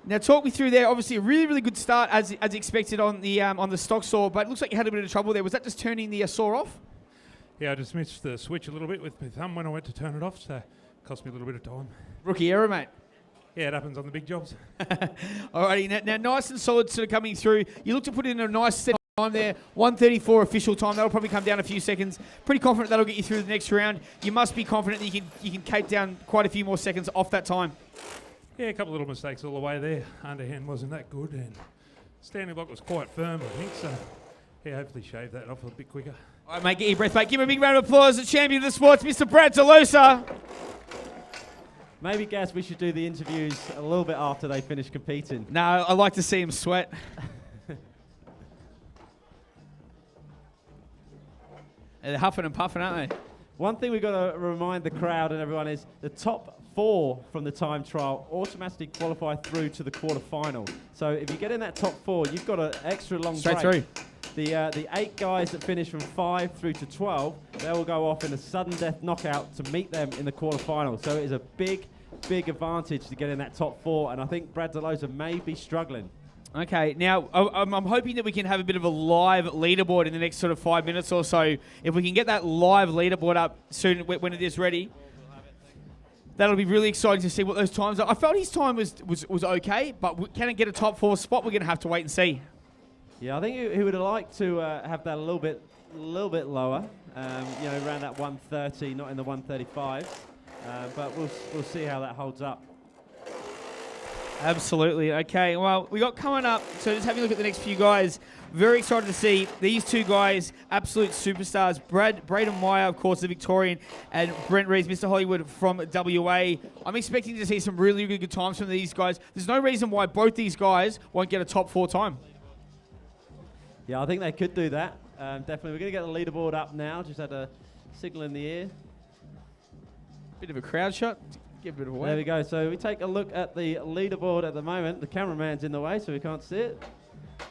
Now, talk me through there. Obviously, a really, really good start as expected on the stock saw, but it looks like you had a bit of trouble there. Was that just turning the saw off? Yeah, I just missed the switch a little bit with my thumb when I went to turn it off, so it cost me a little bit of time. Rookie error, mate. Yeah, it happens on the big jobs. Alrighty, now nice and solid sort of coming through. You look to put in a nice set time there, 1:34 official time. That'll probably come down a few seconds. Pretty confident that'll get you through the next round. You must be confident that you can cape down quite a few more seconds off that time. Yeah, a couple of little mistakes all the way there. Underhand wasn't that good, and standing block was quite firm, I think, so yeah, hopefully shave that off a bit quicker. All right, mate, get your breath back. Give him a big round of applause, the champion of the sports, Mr. Brad DeLosa. Maybe, Gaz, we should do the interviews a little bit after they finish competing. No, I like to see him sweat. They're huffing and puffing, aren't they? One thing we've got to remind the crowd and everyone is the top 4 from the time trial automatically qualify through to the quarterfinal. So if you get in that top 4, you've got an extra long Straight break. through. The 8 guys that finish from 5 through to 12, they will go off in a sudden death knockout to meet them in the quarterfinal. So it is a big advantage to get in that top 4, and I think Brad DeLosa may be struggling. Okay, now I'm hoping that we can have a bit of a live leaderboard in the next sort of 5 minutes or so. If we can get that live leaderboard up soon when it is ready, that'll be really exciting to see what those times are. I felt his time was okay, but can it get a top 4 spot? We're going to have to wait and see. Yeah, I think he would have liked to have that a little bit lower, around that 1:30, not in the 1:35. But we'll see how that holds up. Absolutely. Okay, well, we got coming up, so just having a look at the next few guys. Very excited to see these 2 guys, absolute superstars. Braden Meyer, of course, the Victorian, and Brent Rees, Mr. Hollywood from WA. I'm expecting to see some really, really good times from these guys. There's no reason why both these guys won't get a top 4 time. Yeah, I think they could do that. Definitely. We're going to get the leaderboard up now. Just had a signal in the air. Bit of a crowd shot. Give a bit of a wave. There we go. So we take a look at the leaderboard at the moment. The cameraman's in the way, so we can't see it.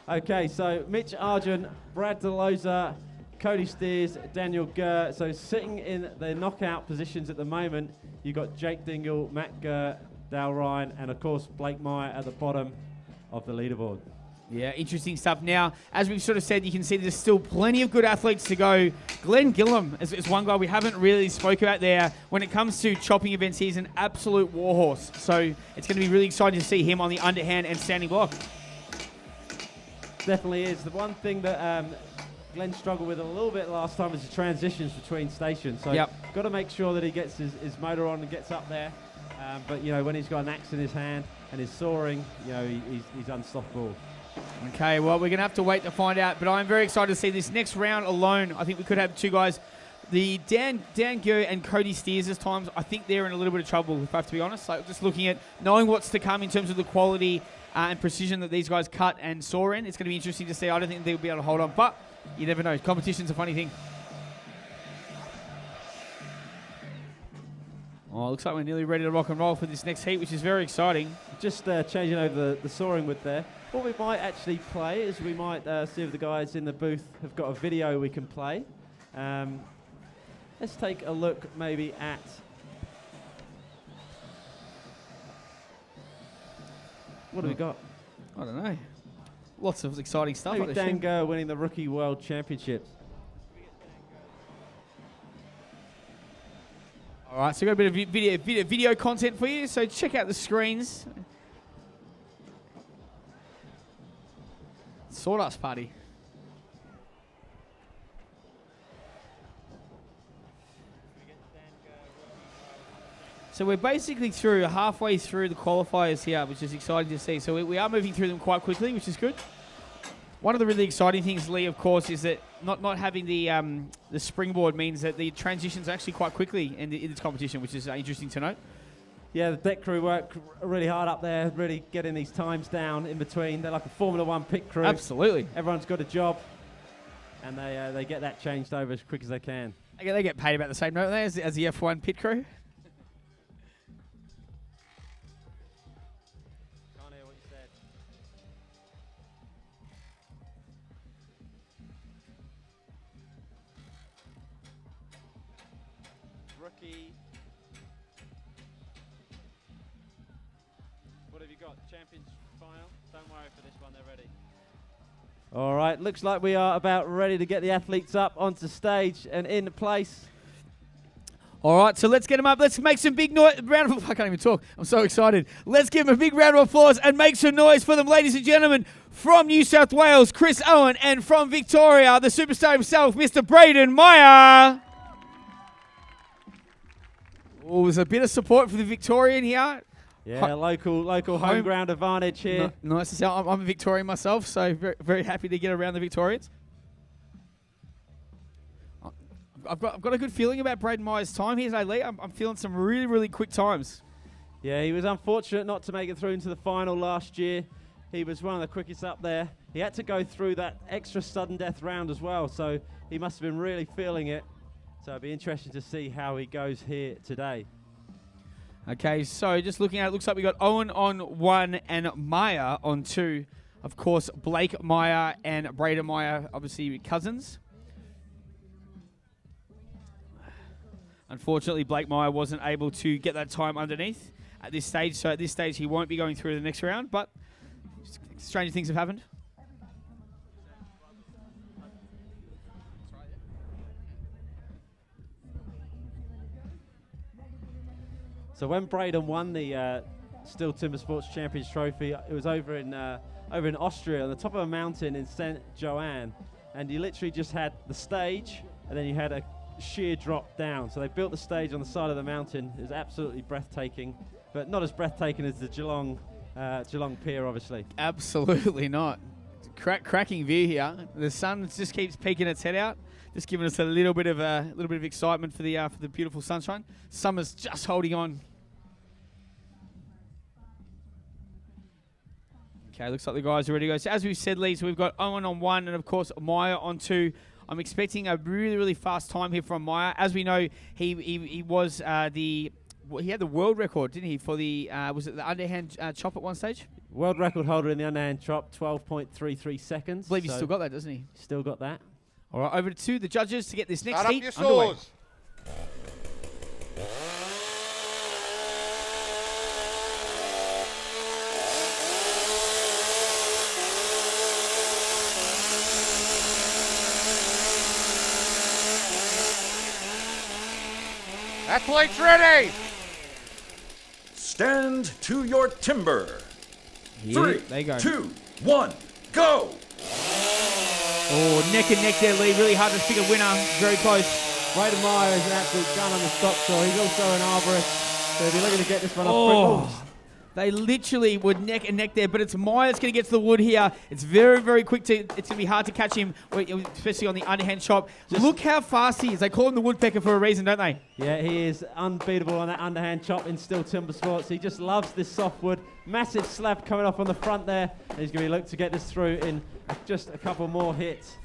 Okay, so Mitch Argent, Brad DeLosa, Cody Steers, Daniel Gurr. So sitting in the knockout positions at the moment, you've got Jake Dingle, Matt Gurr, Dale Ryan, and of course Blake Meyer at the bottom of the leaderboard. Yeah, interesting stuff. Now, as we've sort of said, you can see there's still plenty of good athletes to go. Glenn Gillum is one guy we haven't really spoke about there. When it comes to chopping events, he's an absolute warhorse. So it's going to be really exciting to see him on the underhand and standing block. Definitely is. The one thing that Glenn struggled with a little bit last time is the transitions between stations. So got to make sure that he gets his motor on and gets up there. But you know, when he's got an axe in his hand and is soaring, you know, he's unstoppable. Okay, well, we're going to have to wait to find out. But I'm very excited to see this next round alone. I think we could have two guys. The Dan Gio and Cody Steers this time, I think they're in a little bit of trouble, if I have to be honest. So just looking at knowing what's to come in terms of the quality and precision that these guys cut and soar in, it's going to be interesting to see. I don't think they'll be able to hold on, but you never know. Competition's a funny thing. Oh, looks like we're nearly ready to rock and roll for this next heat, which is very exciting. Just changing over the soaring wood there. What we might actually play is we might see if the guys in the booth have got a video we can play. Let's take a look maybe at... What do we got? I don't know. Lots of exciting stuff. Maybe Dango winning the Rookie World Championship. All right, so we've got a bit of video content for you, so check out the screens. Sawdust Party. So we're basically halfway through the qualifiers here, which is exciting to see. So we are moving through them quite quickly, which is good. One of the really exciting things, Lee, of course, is that not having the springboard means that the transitions actually quite quickly in this competition, which is interesting to note. Yeah, the deck crew work really hard up there, really getting these times down in between. They're like a Formula One pit crew. Absolutely. Everyone's got a job, and they get that changed over as quick as they can. They get paid about the same note there as the F1 pit crew. Can't hear what you said. Rookie. What have you got? Champions final? Don't worry for this one, they're ready. All right, looks like we are about ready to get the athletes up onto stage and in place. All right, so let's get them up. Let's make some big noise. Round of I can't even talk. I'm so excited. Let's give them a big round of applause and make some noise for them, ladies and gentlemen. From New South Wales, Chris Owen, and from Victoria, the superstar himself, Mr. Braden Meyer. Oh, there's a bit of support for the Victorian here. Yeah, local home ground advantage here. Nice to see. I'm a Victorian myself, so very, very happy to get around the Victorians. I've got a good feeling about Braden Meyer's time here today, Lee. I'm feeling some really, really quick times. Yeah, he was unfortunate not to make it through into the final last year. He was one of the quickest up there. He had to go through that extra sudden death round as well, so he must have been really feeling it. So it'll be interesting to see how he goes here today. Okay, so just looking at it, looks like we got Owen on 1 and Meyer on 2. Of course, Blake Meyer and Braden Meyer, obviously cousins. Unfortunately, Blake Meyer wasn't able to get that time underneath at this stage. So at this stage, he won't be going through the next round. But stranger things have happened. So when Braden won the STIHL Timbersports Champions Trophy, it was over in Austria on the top of a mountain in St. Joanne. And you literally just had the stage, and then you had a sheer drop down. So they built the stage on the side of the mountain. It was absolutely breathtaking, but not as breathtaking as the Geelong Pier, obviously. Absolutely not. Cracking view here. The sun just keeps peeking its head out, just giving us a little bit of excitement for the beautiful sunshine. Summer's just holding on. Okay, looks like the guys are ready to go. So as we've said, Lee, so we've got Owen on 1 and of course Meyer on 2. I'm expecting a really, really fast time here from Meyer. As we know, he was he had the world record, didn't he, for the was it the underhand chop at one stage? World record holder in the underhand chop, 12.33 seconds. I believe he's still got that, doesn't he? Still got that. All right, over to the judges to get this next Start heat up your underway. saws. Athletes ready! Stand to your timber. Yeah, there you go. 3, 2, 1, go! Oh, neck and neck there, Lee. Really hard to pick a winner. Very close. Braden Meyer is an absolute gun on the stock saw. He's also an arborist, so he'll be looking to get this one off. Oh, they literally were neck and neck there, but it's Meyer that's going to get to the wood here. It's very, very quick. It's going to be hard to catch him, especially on the underhand chop. Look how fast he is. They call him the woodpecker for a reason, don't they? Yeah, he is unbeatable on that underhand chop in STIHL Timbersports. He just loves this softwood. Massive slab coming off on the front there. And he's going to be looking to get this through in just a couple more hits.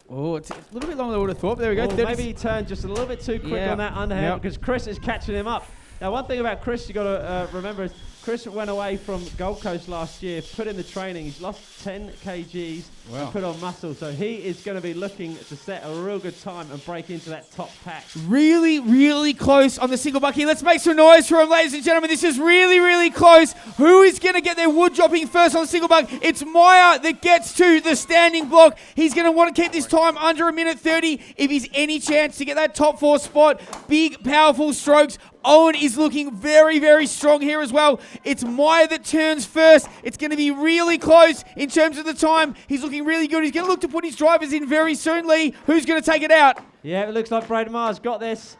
Oh, it's a little bit longer than I would have thought. There we go. Maybe he turned just a little bit too quick on that underhand because Chris is catching him up. Now, one thing about Chris you got to remember is Chris went away from Gold Coast last year, put in the training. He's lost 10 kgs and put on muscle. So he is going to be looking to set a real good time and break into that top pack. Really, really close on the single buck here. Let's make some noise for him, ladies and gentlemen. This is really, really close. Who is going to get their wood dropping first on the single buck? It's Meyer that gets to the standing block. He's going to want to keep this time under 1:30 if he's any chance to get that top 4 spot. Big, powerful strokes. Owen is looking very, very strong here as well. It's Meyer that turns first. It's going to be really close in terms of the time. He's looking really good. He's going to look to put his drivers in very soon, Lee. Who's going to take it out? Yeah, it looks like Braden Meyer's got this.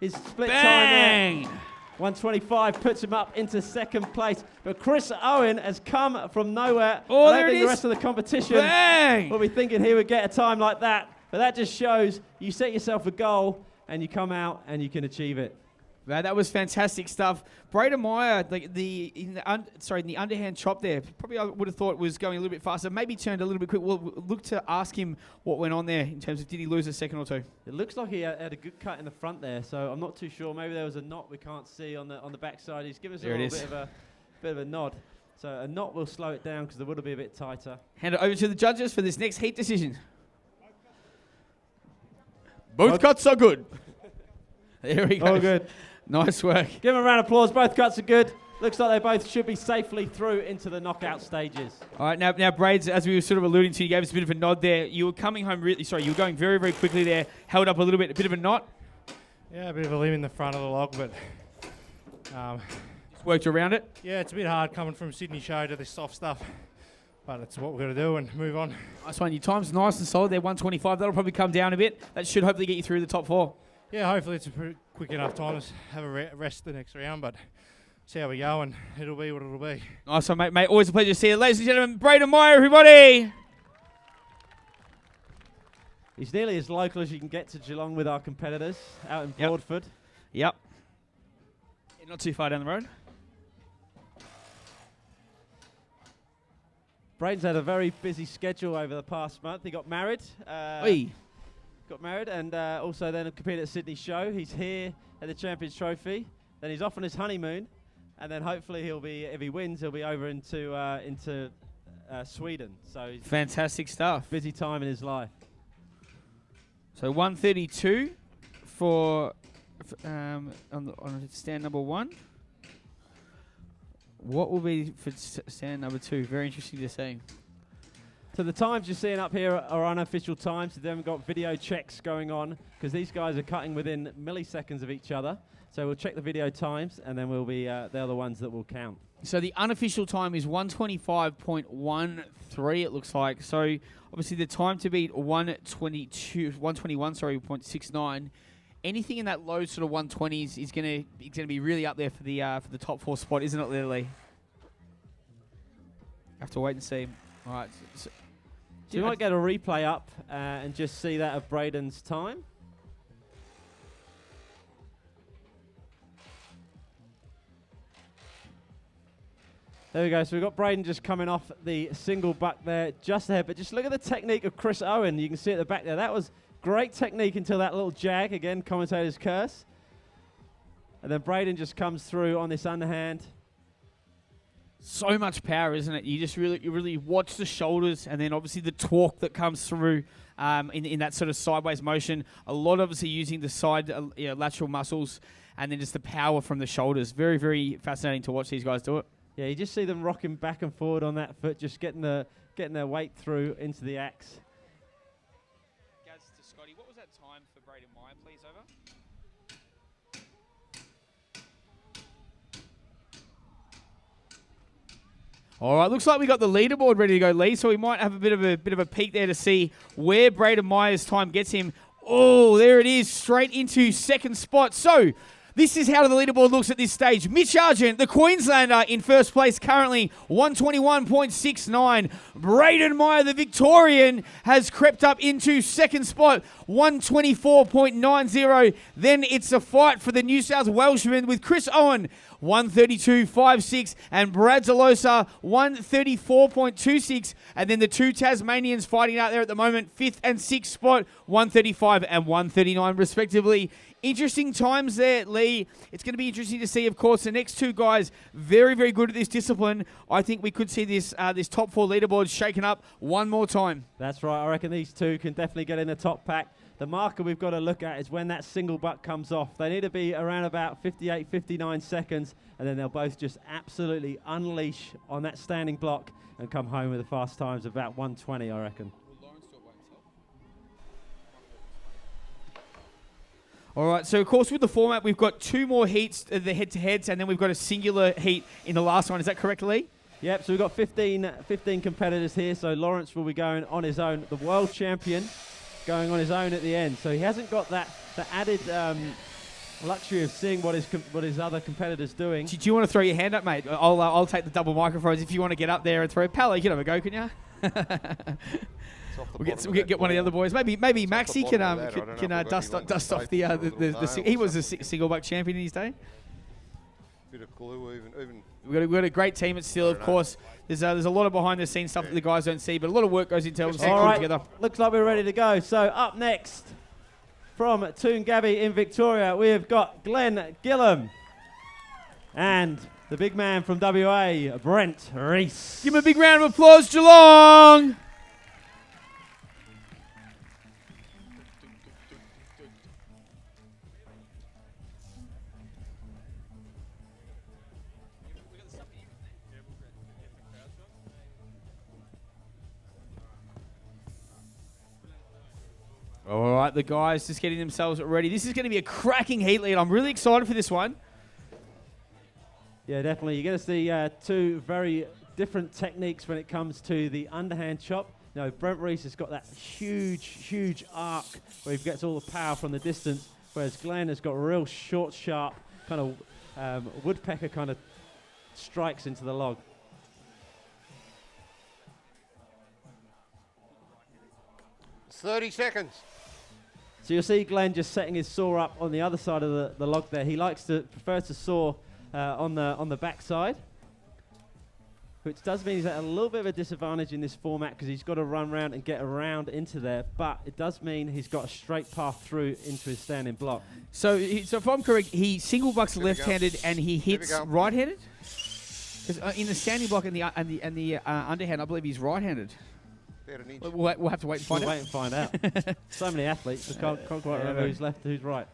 His split Bang! time there. 125 puts him up into second place. But Chris Owen has come from nowhere. Oh, I there don't it think the is. rest of the competition Bang! will be thinking he would get a time like that. But that just shows you set yourself a goal and you come out and you can achieve it. Man, that was fantastic stuff. Braden Meyer, in the underhand chop there, probably I would have thought was going a little bit faster. Maybe turned a little bit quick. We'll look to ask him what went on there in terms of did he lose a second or two. It looks like he had a good cut in the front there, so I'm not too sure. Maybe there was a knot we can't see on the backside. He's given us a little bit of a nod. So a knot will slow it down because the wood will be a bit tighter. Hand it over to the judges for this next heat decision. Both cuts are good. There we go. Oh, good. Nice work. Give them a round of applause. Both cuts are good. Looks like they both should be safely through into the knockout stages. All right, now Braids, as we were sort of alluding to, you gave us a bit of a nod there. You were coming home you were going very, very quickly there. Held up a little bit, a bit of a knot. Yeah, a bit of a limb in the front of the log, but just worked around it. Yeah, it's a bit hard coming from Sydney show to this soft stuff, but it's what we're going to do and move on. Nice one. Your time's nice and solid there, 125. That'll probably come down a bit. That should hopefully get you through the top 4. Yeah, hopefully it's a pretty quick enough time to have a rest the next round, but see how we go, and it'll be what it'll be. Nice one, mate. Always a pleasure to see you. Ladies and gentlemen, Braden Meyer, everybody. He's nearly as local as you can get to Geelong with our competitors out in Broadford. Yep. Yeah, not too far down the road. Braden's had a very busy schedule over the past month. He got married. Got married and also then competed at Sydney Show. He's here at the Champions Trophy. Then he's off on his honeymoon, and then hopefully he'll be, if he wins, he'll be over into Sweden. So fantastic stuff. Busy time in his life. So 132 for on stand number 1. What will be for stand number 2? Very interesting to see. So the times you're seeing up here are unofficial times. So they haven't got video checks going on because these guys are cutting within milliseconds of each other. So we'll check the video times and then we'll be they're the ones that will count. So the unofficial time is 125.13. It looks like. So obviously the time to beat 121.69. Anything in that low sort of 120s is gonna be really up there for the top 4 spot, isn't it, Lily? Have to wait and see. All right. So you might get a replay up and just see that of Braden's time. There we go. So we've got Braden just coming off the single buck there, just ahead. But just look at the technique of Chris Owen. You can see at the back there. That was great technique until that little jag. Again, commentator's curse. And then Braden just comes through on this underhand. So much power, isn't it? You really watch the shoulders, and then obviously the torque that comes through in that sort of sideways motion. A lot obviously using the side lateral muscles, and then just the power from the shoulders. Very, very fascinating to watch these guys do it. Yeah, you just see them rocking back and forward on that foot, just getting their weight through into the axe. Gaz to Scotty, what was that time for Braden Meyer, please, over? All right, looks like we got the leaderboard ready to go, Lee. So we might have a bit of a peek there to see where Braden Myers' time gets him. Oh, there it is, straight into second spot. So this is how the leaderboard looks at this stage. Mitch Argent, the Queenslander, in first place currently, 121.69. Braden Meyer, the Victorian, has crept up into second spot, 124.90. Then it's a fight for the New South Welshman with Chris Owen, 132.56, and Brad Zalosa, 134.26. And then the two Tasmanians fighting out there at the moment, 5th and 6th spot, 135 and 139 respectively. Interesting times there, Lee. It's going to be interesting to see, of course, the next two guys very, very good at this discipline. I think we could see this this top 4 leaderboard shaken up one more time. That's right. I reckon these two can definitely get in the top pack. The marker we've got to look at is when that single buck comes off. They need to be around about 58, 59 seconds, and then they'll both just absolutely unleash on that standing block and come home with the fast times of about 120, I reckon. All right, so of course with the format, we've got 2 more heats, the head-to-heads, and then we've got a singular heat in the last one. Is that correct, Lee? Yep, so we've got 15 competitors here. So Lawrence will be going on his own, the world champion, going on his own at the end. So he hasn't got the added luxury of seeing what his other competitors doing. Do you want to throw your hand up, mate? I'll take the double microphones if you want to get up there and throw. Pal, you can have a go, can you? We'll get one of the other boys. Maybe Maxi can dust off the he was a single buck champion in his day. Bit of glue, even. We've got a great team at STIHL, of course. There's a lot of behind the scenes stuff that the guys don't see, but a lot of work goes into it. All right, together. Looks like we're ready to go. So up next, from Toongabbie in Victoria, we have got Glenn Gillam and the big man from WA, Brent Reese. Give him a big round of applause, Geelong. All right, the guys just getting themselves ready. This is going to be a cracking heat lead. I'm really excited for this one. Yeah, definitely. You're going to see 2 very different techniques when it comes to the underhand chop. You know, Brent Reese has got that huge arc where he gets all the power from the distance, whereas Glenn has got real short, sharp, kind of woodpecker kind of strikes into the log. It's 30 seconds. So you'll see Glenn just setting his saw up on the other side of the log there. He prefers to saw on the back side, which does mean he's at a little bit of a disadvantage in this format because he's got to run around and get around into there, but it does mean he's got a straight path through into his standing block. So if I'm correct, he single bucks left-handed and he hits right-handed? Because in the standing block and the underhand, I believe he's right-handed. We'll have to wait and find out. Wait and find out. So many athletes, I can't quite remember who's left and who's right.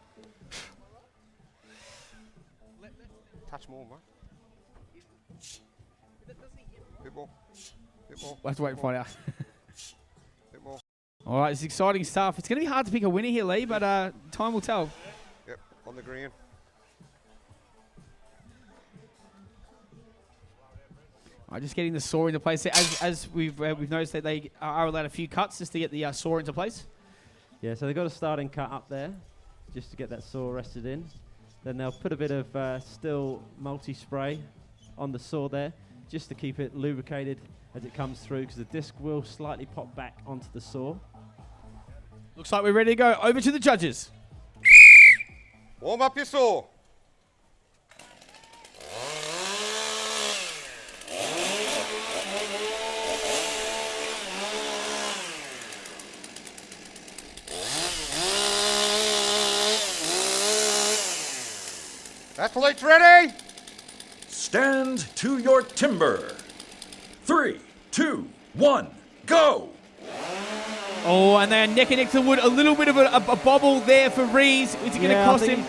Touch more, mate. Bit more. We'll have to wait and find out. Bit more. All right, it's exciting stuff. It's going to be hard to pick a winner here, Lee, but time will tell. Yep, on the green. Just getting the saw into place. As we've noticed that they are allowed a few cuts just to get the saw into place. Yeah, so they've got a starting cut up there just to get that saw rested in. Then they'll put a bit of STIHL multi-spray on the saw there just to keep it lubricated as it comes through because the disc will slightly pop back onto the saw. Looks like we're ready to go. Over to the judges. Warm up your saw. Athletes ready? Stand to your timber. 3, 2, 1, go! Oh, and they're neck and neck to the wood. A little bit of a bobble there for Rees. Is it going to cost him?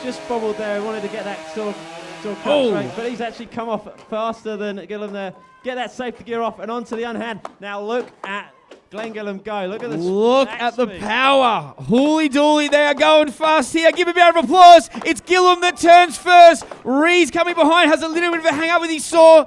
Just bobbled there. Wanted to get that sort of cut straight, but he's actually come off faster than Gillam there. Get that safety gear off and onto the underhand. Now look at Glenn Gillam go. Look at the power. Hooly dooly, they are going fast here. Give him a round of applause. It's Gillam that turns first. Rees coming behind, has a little bit of a hang up with his saw.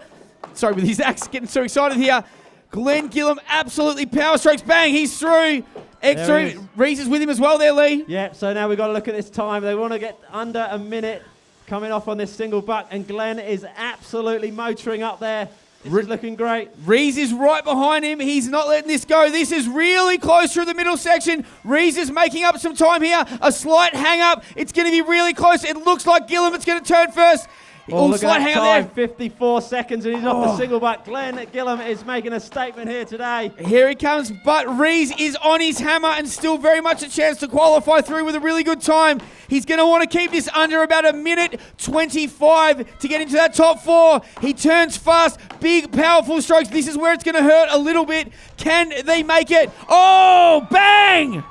with his axe, getting so excited here. Glenn Gillum absolutely power strokes. Bang, he's through. X3, Reese is with him as well there, Lee. Yeah, so now we've got to look at this time. They want to get under a minute coming off on this single buck, and Glenn is absolutely motoring up there. This is looking great. Reese is right behind him. He's not letting this go. This is really close through the middle section. Reese is making up some time here. A slight hang up. It's going to be really close. It looks like Gillum is going to turn first. Oh, look slight at that hang time, up there. 54 seconds, and he's off the single buck. Glenn Gillum is making a statement here today. Here he comes, but Reese is on his hammer and still very much a chance to qualify through with a really good time. He's going to want to keep this under about a minute 25 to get into that top 4. He turns fast, big, powerful strokes. This is where it's going to hurt a little bit. Can they make it? Oh, bang!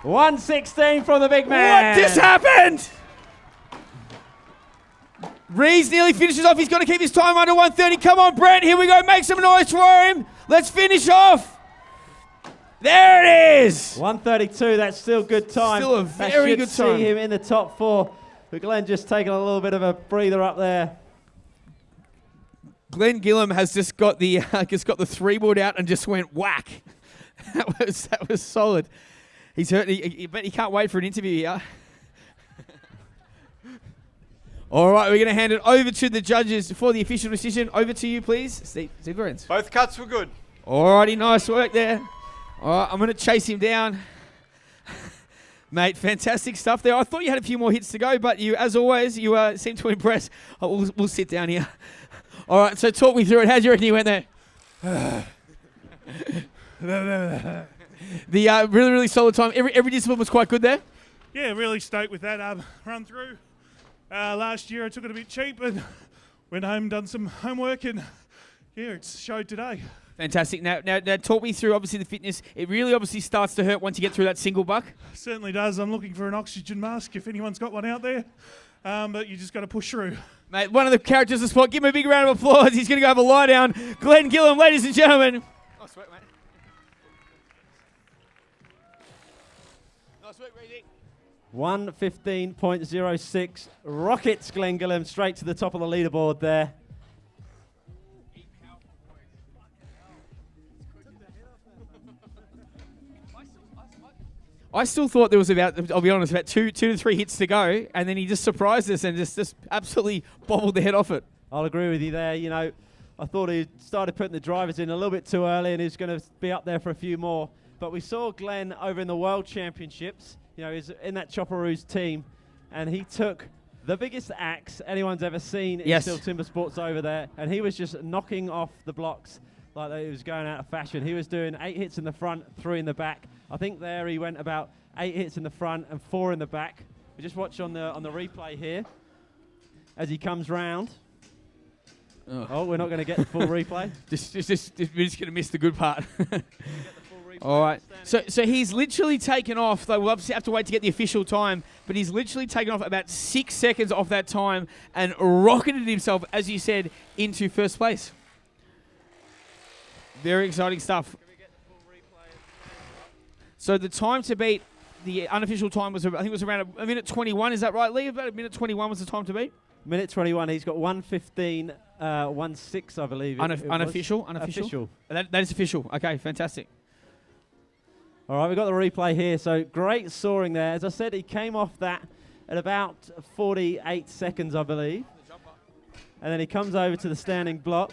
1:16 from the big man. What just happened? Reese nearly finishes off. He's got to keep his time under 1:30. Come on, Brent. Here we go. Make some noise for him. Let's finish off. There it is. 1:32. That's still good time. Still a very good time. See him in the top 4. But Glenn just taking a little bit of a breather up there. Glenn Gillum has just got the 3-wood out and just went whack. that was solid. He's hurt. But he can't wait for an interview here. All right, we're going to hand it over to the judges for the official decision. Over to you, please, Steve Lorenz. Both cuts were good. All righty, nice work there. All right, I'm going to chase him down. Mate, fantastic stuff there. I thought you had a few more hits to go, but you, as always, you seem to impress. We'll sit down here. All right, so talk me through it. How do you reckon you went there? The really, really solid time. Every discipline was quite good there. Yeah, really stoked with that run through. Last year I took it a bit cheap and went home and done some homework, and yeah, it's showed today. Fantastic. Now talk me through, obviously, the fitness. It really obviously starts to hurt once you get through that single buck. Certainly does. I'm looking for an oxygen mask if anyone's got one out there, but you just got to push through. Mate, one of the characters of the spot. Give him a big round of applause. He's going to go have a lie down. Glenn Gillum, ladies and gentlemen. Nice work, mate. Nice work, Reedy. 1:15.06. Rockets Glenn Gillum straight to the top of the leaderboard there. I still thought there was about, I'll be honest, about two to three hits to go, and then he just surprised us and just absolutely bobbled the head off it. I'll agree with you there. You know, I thought he started putting the drivers in a little bit too early, and he's going to be up there for a few more. But we saw Glenn over in the World Championships. You know, he's in that Chopperoos team, and he took the biggest axe anyone's ever seen in STIHL Timbersports over there, and he was just knocking off the blocks like he was going out of fashion. He was doing 8 hits in the front, 3 in the back. I think there he went about 8 hits in the front and 4 in the back. We just watch on the replay here as he comes round. Oh, we're not going to get the full replay. We're just going to miss the good part. All right. So he's literally taken off, though we'll obviously have to wait to get the official time, but he's literally taken off about 6 seconds off that time and rocketed himself, as you said, into first place. Very exciting stuff. So the time to beat, the unofficial time was, I think it was around a minute 21. Is that right, Lee? About a minute 21 was the time to beat? Minute 21. He's got 1:15.16, I believe. Unofficial? Official. That is official. Okay, fantastic. All right, we've got the replay here. So great soaring there. As I said, he came off that at about 48 seconds, I believe. And then he comes over to the standing block.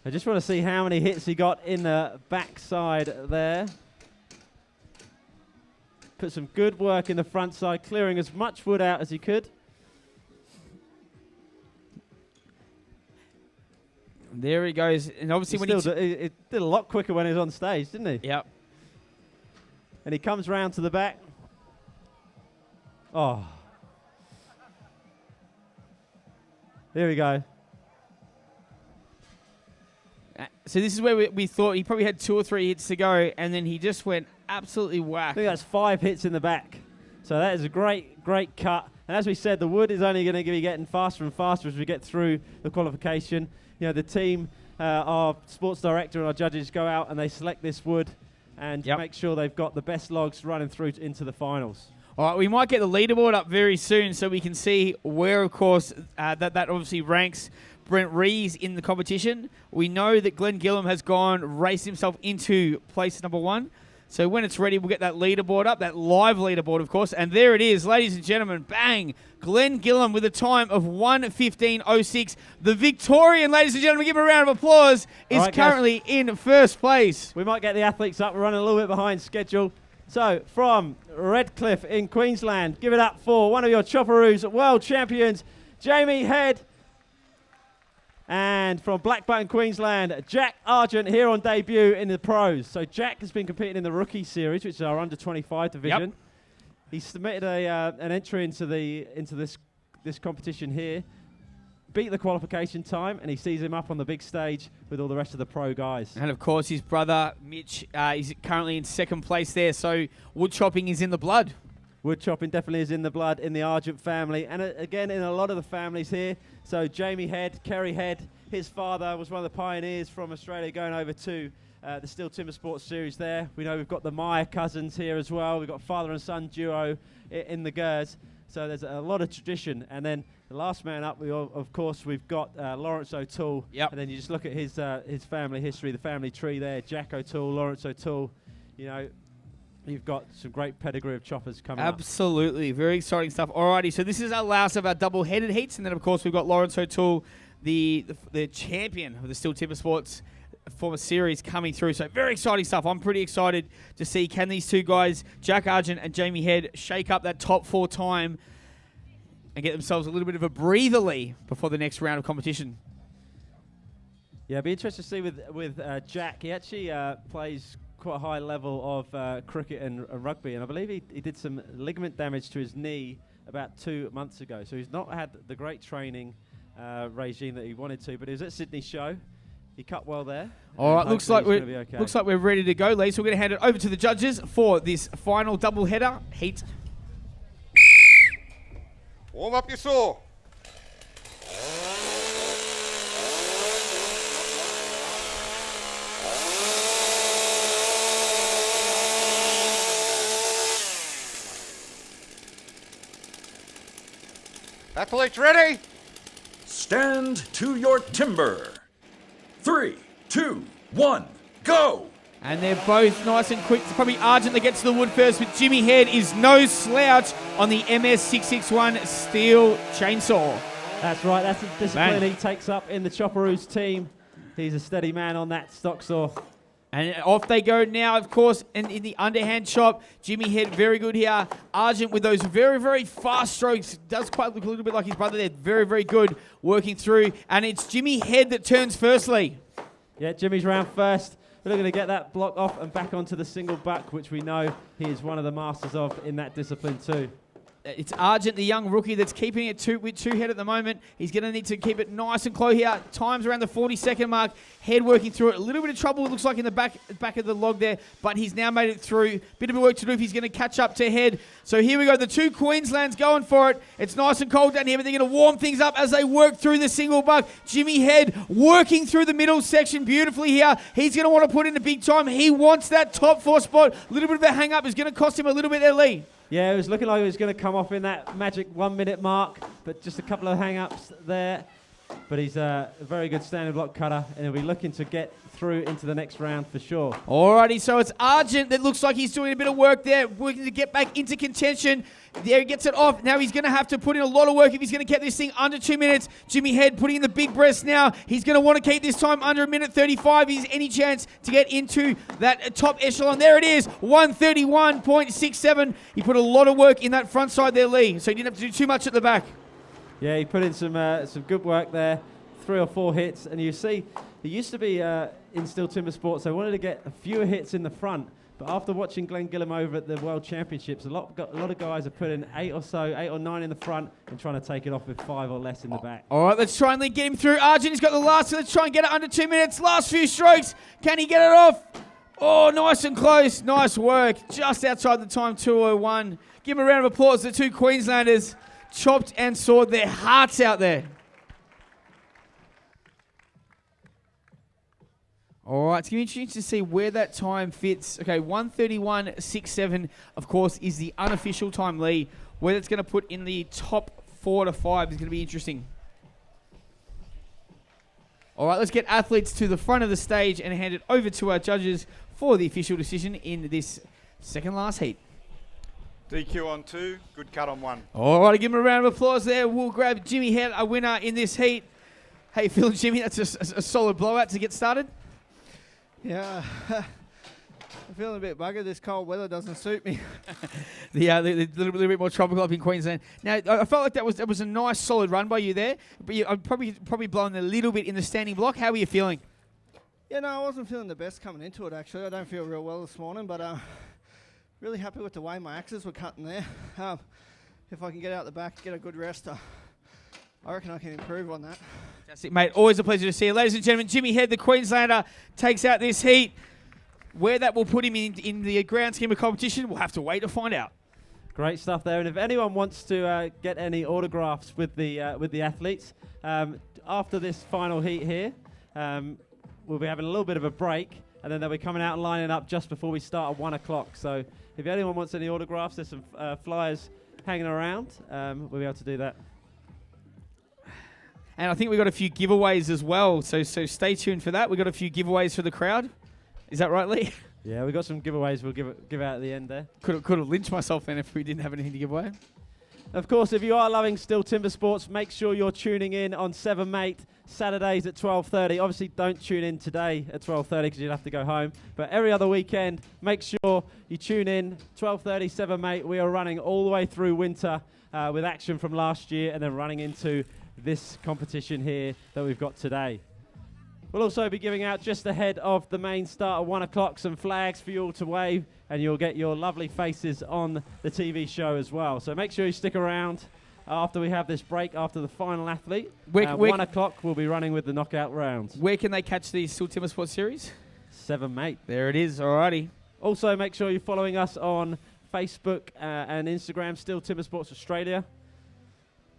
I just want to see how many hits he got in the backside there. Put some good work in the front side, clearing as much wood out as he could. There he goes. And obviously He did a lot quicker when he was on stage, didn't he? Yep. And he comes round to the back. Oh. There we go. So this is where we thought he probably had 2 or 3 hits to go, and then he just went absolutely whack. I think that's 5 hits in the back. So that is a great, great cut. And as we said, the wood is only going to be getting faster and faster as we get through the qualification. You know, the team, our sports director and our judges go out and they select this wood and make sure they've got the best logs running through into the finals. All right, we might get the leaderboard up very soon so we can see where, of course, that obviously ranks Brent Rees in the competition. We know that Glenn Gillam has raced himself into place number 1. So when it's ready, we'll get that leaderboard up, that live leaderboard, of course. And there it is, ladies and gentlemen. Bang! Glenn Gillam with a time of 1:15.06. The Victorian, ladies and gentlemen, give him a round of applause, is currently in first place. We might get the athletes up. We're running a little bit behind schedule. So from Redcliffe in Queensland, give it up for one of your Chopperoos world champions, Jamie Head. And from Blackburn, Queensland, Jack Argent here on debut in the pros. So Jack has been competing in the rookie series, which is our under-25 division. Yep. He submitted an entry into this competition here, beat the qualification time, and he sees him up on the big stage with all the rest of the pro guys. And of course, his brother Mitch is currently in second place there. So wood chopping is in the blood. Wood chopping definitely is in the blood in the Argent family, and again in a lot of the families here. So Jamie Head, Kerry Head, his father was one of the pioneers from Australia going over to the STIHL Timbersports series there. We know we've got the Meyer cousins here as well. We've got father and son duo in the Gers. So there's a lot of tradition. And then the last man up, of course, we've got Lawrence O'Toole. Yep. And then you just look at his family history, the family tree there. Jack O'Toole, Lawrence O'Toole, you know. You've got some great pedigree of choppers coming up. Absolutely. Very exciting stuff. Alrighty, so this is our last of our double-headed heats. And then, of course, we've got Lawrence O'Toole, the champion of the STIHL Timbersports former series, coming through. So very exciting stuff. I'm pretty excited to see, can these two guys, Jack Argent and Jamie Head, shake up that top 4 time and get themselves a little bit of a breatherly before the next round of competition. Yeah, it'd be interesting to see with Jack. He actually plays quite a high level of cricket and rugby, and I believe he did some ligament damage to his knee about 2 months ago, so he's not had the great training regime that he wanted to, but he was at Sydney show. He cut well there. All right, looks like we're ready to go, Lee, so we're going to hand it over to the judges for this final double-header heat. Warm up your saw. Athletes ready? Stand to your timber. 3, 2, 1, go! And they're both nice and quick. It's probably Argent that gets to the wood first, but Jimmy Head is no slouch on the MS661 STIHL chainsaw. That's right, that's the discipline he takes up in the Chopperoos team. He's a steady man on that stock saw. And off they go now, of course, in the underhand chop. Jimmy Head, very good here. Argent with those very, very fast strokes. Does quite look a little bit like his brother there. Very, very good working through. And it's Jimmy Head that turns firstly. Yeah, Jimmy's round first. We're looking to get that block off and back onto the single buck, which we know he is one of the masters of in that discipline too. It's Argent, the young rookie, that's keeping it with 2 Head at the moment. He's going to need to keep it nice and close here. Time's around the 40-second mark. Head working through it. A little bit of trouble, it looks like, in the back of the log there, but he's now made it through. Bit of work to do if he's going to catch up to Head. So here we go. The 2 Queenslands going for it. It's nice and cold down here, but they're going to warm things up as they work through the single buck. Jimmy Head working through the middle section beautifully here. He's going to want to put in a big time. He wants that top 4 spot. A little bit of a hang-up is going to cost him a little bit there, Lee. Yeah, it was looking like it was going to come off in that magic 1 minute mark, but just a couple of hang-ups there. But he's a very good standing block cutter, and he'll be looking to get through into the next round for sure. Alrighty, so it's Argent that looks like he's doing a bit of work there, working to get back into contention. There he gets it off. Now he's going to have to put in a lot of work if he's going to get this thing under 2 minutes. Jimmy Head putting in the big breast now. He's going to want to keep this time under 1:35. He's any chance to get into that top echelon. There it is, 1:31.67. He put a lot of work in that front side there, Lee, so he didn't have to do too much at the back. Yeah, he put in some good work there, 3 or 4 hits, and you see, he used to be in STIHL Timbersports, so I wanted to get a fewer hits in the front, but after watching Glenn Gillam over at the World Championships, a lot of guys are putting 8 or 9 in the front and trying to take it off with 5 or less in the back. All right, let's try and get him through. Argent has got the last, so let's try and get it under 2 minutes. Last few strokes, can he get it off? Oh, nice and close, nice work, just outside the time, 2:01. Give him a round of applause, the 2 Queenslanders. Chopped and sawed their hearts out there. All right, it's going to be interesting to see where that time fits. Okay, 1:31.67, of course, is the unofficial time, Lee. Whether it's going to put in the top 4 to 5 is going to be interesting. All right, let's get athletes to the front of the stage and hand it over to our judges for the official decision in this second last heat. DQ on 2, good cut on 1. All right, give him a round of applause there. We'll grab Jimmy Head, a winner in this heat. How you feeling, Jimmy? That's a solid blowout to get started. Yeah, I'm feeling a bit buggered. This cold weather doesn't suit me. The little bit more tropical up in Queensland. Now, I felt like that was a nice, solid run by you there, but I'm probably blowing a little bit in the standing block. How were you feeling? Yeah, no, I wasn't feeling the best coming into it, actually. I don't feel real well this morning, but really happy with the way my axes were cutting there. If I can get out the back, get a good rest, I reckon I can improve on that. That's it, mate. Always a pleasure to see you. Ladies and gentlemen, Jimmy Head, the Queenslander, takes out this heat. Where that will put him in the grand scheme of competition, we'll have to wait to find out. Great stuff there. And if anyone wants to get any autographs with the athletes, after this final heat here, we'll be having a little bit of a break, and then they'll be coming out and lining up just before we start at 1 o'clock. So if anyone wants any autographs, there's some flyers hanging around. We'll be able to do that. And I think we've got a few giveaways as well, so stay tuned for that. We've got a few giveaways for the crowd. Is that right, Lee? Yeah, we've got some giveaways we'll give out at the end there. Could have lynched myself then if we didn't have anything to give away. Of course, if you are loving STIHL Timbersports, make sure you're tuning in on 7 Mate, Saturdays at 12:30. Obviously, don't tune in today at 12:30 because you'll have to go home. But every other weekend, make sure you tune in, 12:30, 7 Mate. We are running all the way through winter with action from last year and then running into this competition here that we've got today. We'll also be giving out just ahead of the main start at 1 o'clock some flags for you all to wave, and you'll get your lovely faces on the TV show as well. So make sure you stick around after we have this break after the final athlete. 1 o'clock we'll be running with the knockout rounds. Where can they catch the STIHL Timbersports series? 7 Mate. There it is, alrighty. Also make sure you're following us on Facebook and Instagram, STIHL Timbersports Australia.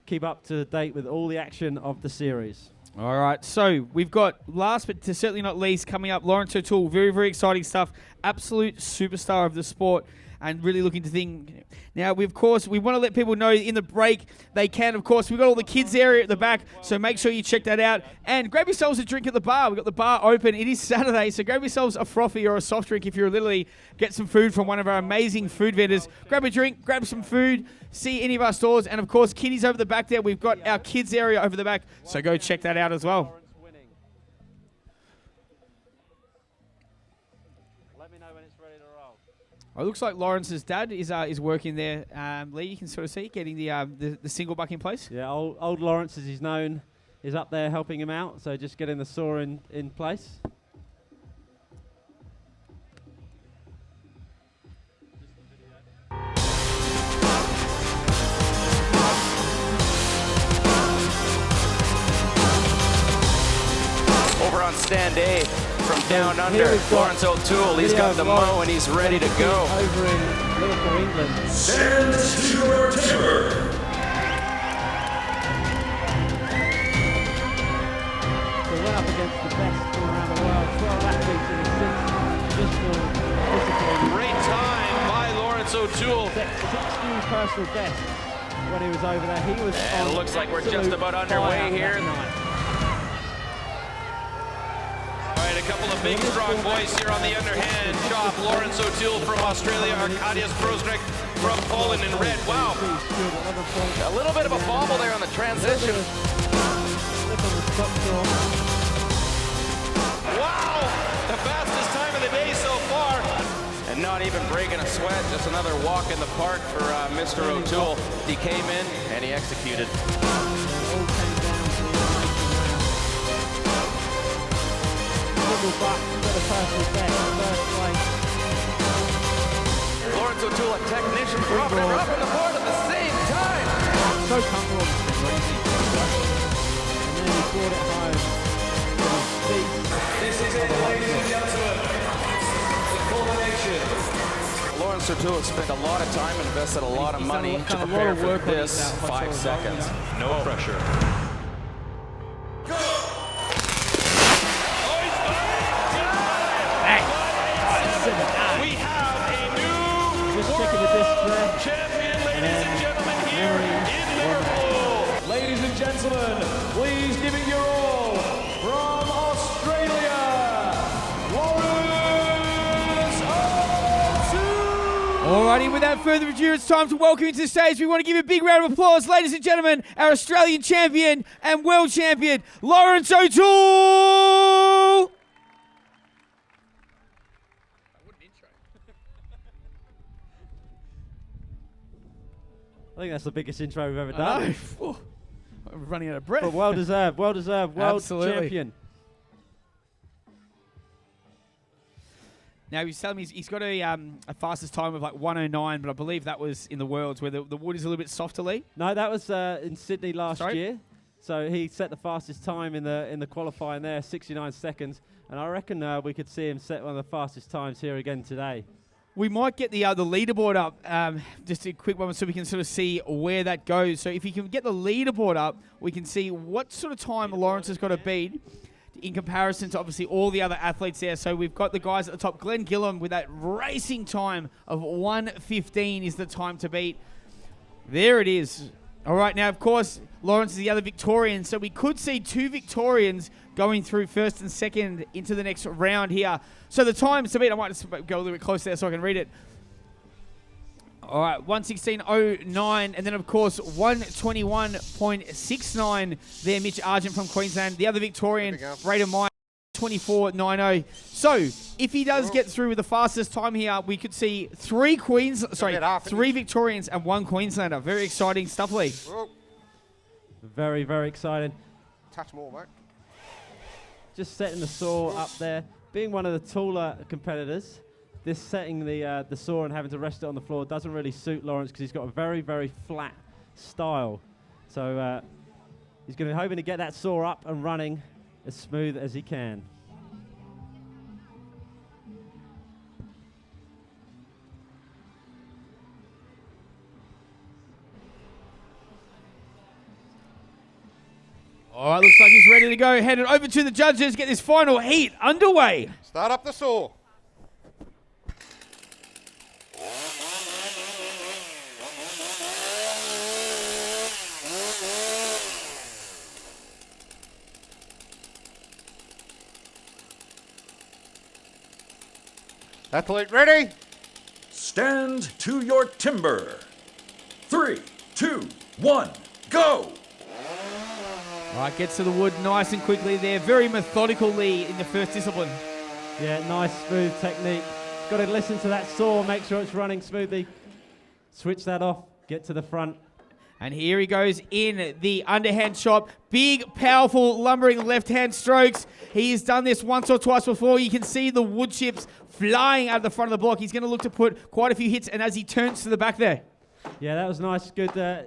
Keep up to date with all the action of the series. All right, so we've got, last but certainly not least, coming up, Lawrence O'Toole. Very, very exciting stuff. Absolute superstar of the sport, and really looking to think. Now, we want to let people know in the break they can, of course. We've got all the kids area at the back, so make sure you check that out. And grab yourselves a drink at the bar. We've got the bar open. It is Saturday, so grab yourselves a frothy or a soft drink if you're literally get some food from one of our amazing food vendors. Grab a drink, grab some food, see any of our stores. And, of course, kiddies over the back there. We've got our kids area over the back, so go check that out as well. It looks like Lawrence's dad is working there. Lee, you can sort of see getting the single buck in place. Yeah, old Lawrence, as he's known, is up there helping him out. So just getting the saw in place. Over on stand A from down under, Lawrence O'Toole. He's got the mow and he's ready to go. Over in Liverpool, England. Stand to your timber. So went up against the best from around the world. 12 athletes in his 6 additional disciplines. Great time by Lawrence O'Toole. 6 new personal bests when he was over there. He was. And it looks like we're just about underway here. A couple of big, strong boys here on the underhand chop. Lawrence O'Toole from Australia, Arkadiusz Proznik from Poland in red. Wow. A little bit of a bobble there on the transition. Wow! The fastest time of the day so far. And not even breaking a sweat, just another walk in the park for Mr. O'Toole. He came in and he executed. Lawrence O'Toole, a technician, dropping her up on the board at the same time. So comfortable on the and then he brought it home. This is it, ladies and gentlemen. The culmination. Lawrence O'Toole spent a lot of time, invested a lot of money to prepare for this 5 seconds. No pressure. Alrighty, without further ado, it's time to welcome you to the stage. We want to give you a big round of applause, ladies and gentlemen, our Australian champion and world champion, Lawrence O'Toole! I think that's the biggest intro we've ever done. I'm running out of breath. But well deserved, world Absolutely. champion. Now, he's telling me he's got a fastest time of like 1:09, but I believe that was in the Worlds where the wood is a little bit softer, Lee. No, that was in Sydney last year. So he set the fastest time in the qualifying there, 69 seconds. And I reckon we could see him set one of the fastest times here again today. We might get the leaderboard up, just a quick one so we can sort of see where that goes. So if you can get the leaderboard up, we can see what sort of time Lawrence has got to beat in comparison to obviously all the other athletes there. So we've got the guys at the top. Glenn Gillam with that racing time of 1:15 is the time to beat. There it is. All right, now, of course, Lawrence is the other Victorian, so we could see two Victorians going through first and second into the next round here. So the times to beat, I might just go a little bit closer there so I can read it. All right, 1:16.09, and then, of course, 1:21.69 there, Mitch Argent from Queensland. The other Victorian, Braden Meyer, 24.90. So if he does get through with the fastest time here, we could see three Victorians and one Queenslander. Very exciting stuff, Lee. Very, very exciting. Touch more, mate. Just setting the saw up there. Being one of the taller competitors, this setting the saw and having to rest it on the floor doesn't really suit Lawrence because he's got a very, very flat style. So he's going to be hoping to get that saw up and running as smooth as he can. All right, looks like he's ready to go. Headed over to the judges, get this final heat underway. Start up the saw. Athlete ready? Stand to your timber. 3, 2, 1, go! All right, gets to the wood nice and quickly there. Very methodically in the first discipline. Yeah, nice, smooth technique. Got to listen to that saw, make sure it's running smoothly. Switch that off, get to the front. And here he goes in the underhand chop. Big, powerful, lumbering left-hand strokes. He has done this once or twice before. You can see the wood chips flying out of the front of the block. He's going to look to put quite a few hits, and as he turns to the back there. Yeah, that was nice. Good 10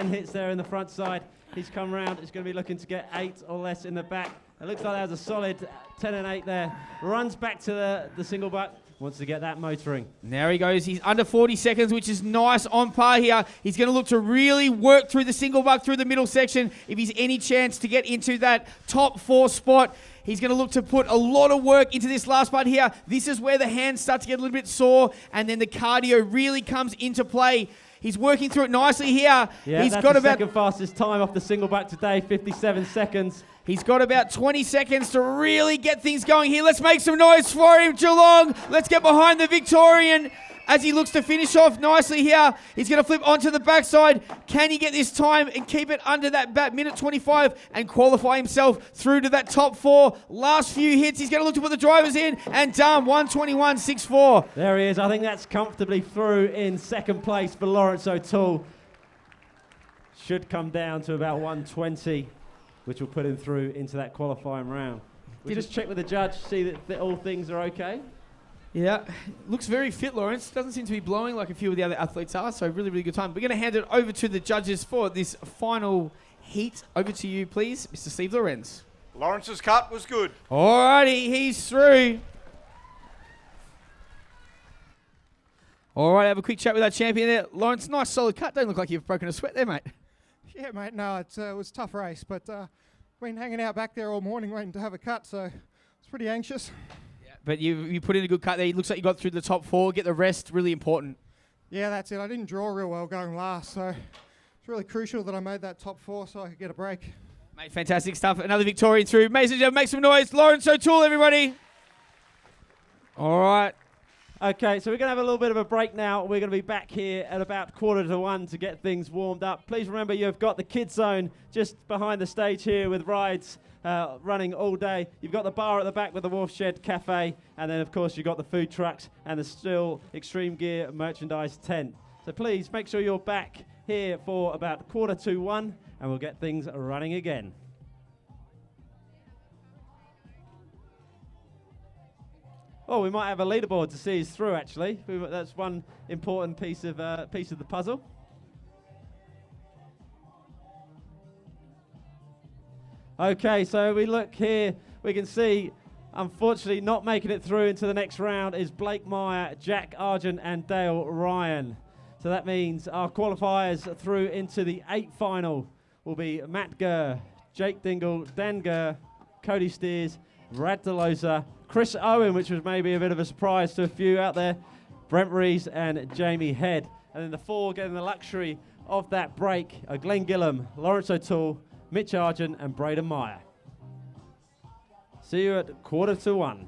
hits there in the front side. He's come round. He's going to be looking to get 8 or less in the back. It looks like that was a solid 10 and 8 there. Runs back to the single butt. Wants to get that motoring. There he goes. He's under 40 seconds, which is nice on par here. He's going to look to really work through the single buck through the middle section. If he's any chance to get into that top 4 spot, he's going to look to put a lot of work into this last part here. This is where the hands start to get a little bit sore, and then the cardio really comes into play. He's working through it nicely here. Yeah, he's that's got the about second fastest time off the single buck today, 57 seconds. He's got about 20 seconds to really get things going here. Let's make some noise for him, Geelong. Let's get behind the Victorian as he looks to finish off nicely here. He's going to flip onto the backside. Can he get this time and keep it under that minute 25 and qualify himself through to that top 4? Last few hits, he's going to look to put the drivers in, and done, 1:21.64. There he is. I think that's comfortably through in second place for Lawrence O'Toole. Should come down to about 1:20, which will put him through into that qualifying round. We'll just check with the judge, see that all things are okay. Yeah, looks very fit, Lawrence. Doesn't seem to be blowing like a few of the other athletes are, so really, really good time. We're going to hand it over to the judges for this final heat. Over to you, please, Mr. Steve Lorenz. Lawrence's cut was good. Alrighty, he's through. All right, have a quick chat with our champion there. Lawrence, nice solid cut. Don't look like you've broken a sweat there, mate. Yeah, mate, no, it was a tough race, but been hanging out back there all morning waiting to have a cut, so it's pretty anxious. But you put in a good cut there. It looks like you got through the top 4. Get the rest, really important. Yeah, that's it. I didn't draw real well going last, so it's really crucial that I made that top 4 so I could get a break. Mate, fantastic stuff. Another Victorian through. Mason, make some noise. Lawrence O'Toole, everybody. All right. Okay, so we're going to have a little bit of a break now. We're going to be back here at about 1:45 to get things warmed up. Please remember you've got the kids zone just behind the stage here with rides running all day. You've got the bar at the back with the Wharf Shed Cafe, and then of course you've got the food trucks and the STIHL Extreme Gear merchandise tent. So please make sure you're back here for about 1:45 and we'll get things running again. Oh, we might have a leaderboard to see us through, actually. That's one important piece of the puzzle. Okay, so we look here, we can see, unfortunately, not making it through into the next round is Blake Meyer, Jack Argent, and Dale Ryan. So that means our qualifiers through into the 8th final will be Matt Gurr, Jake Dingle, Dan Gurr, Cody Steers, Brad DeLosa, Chris Owen, which was maybe a bit of a surprise to a few out there, Brent Rees and Jamie Head. And then the 4 getting the luxury of that break are Glenn Gillam, Lawrence O'Toole, Mitch Argent and Braden Meyer. See you at 1:45.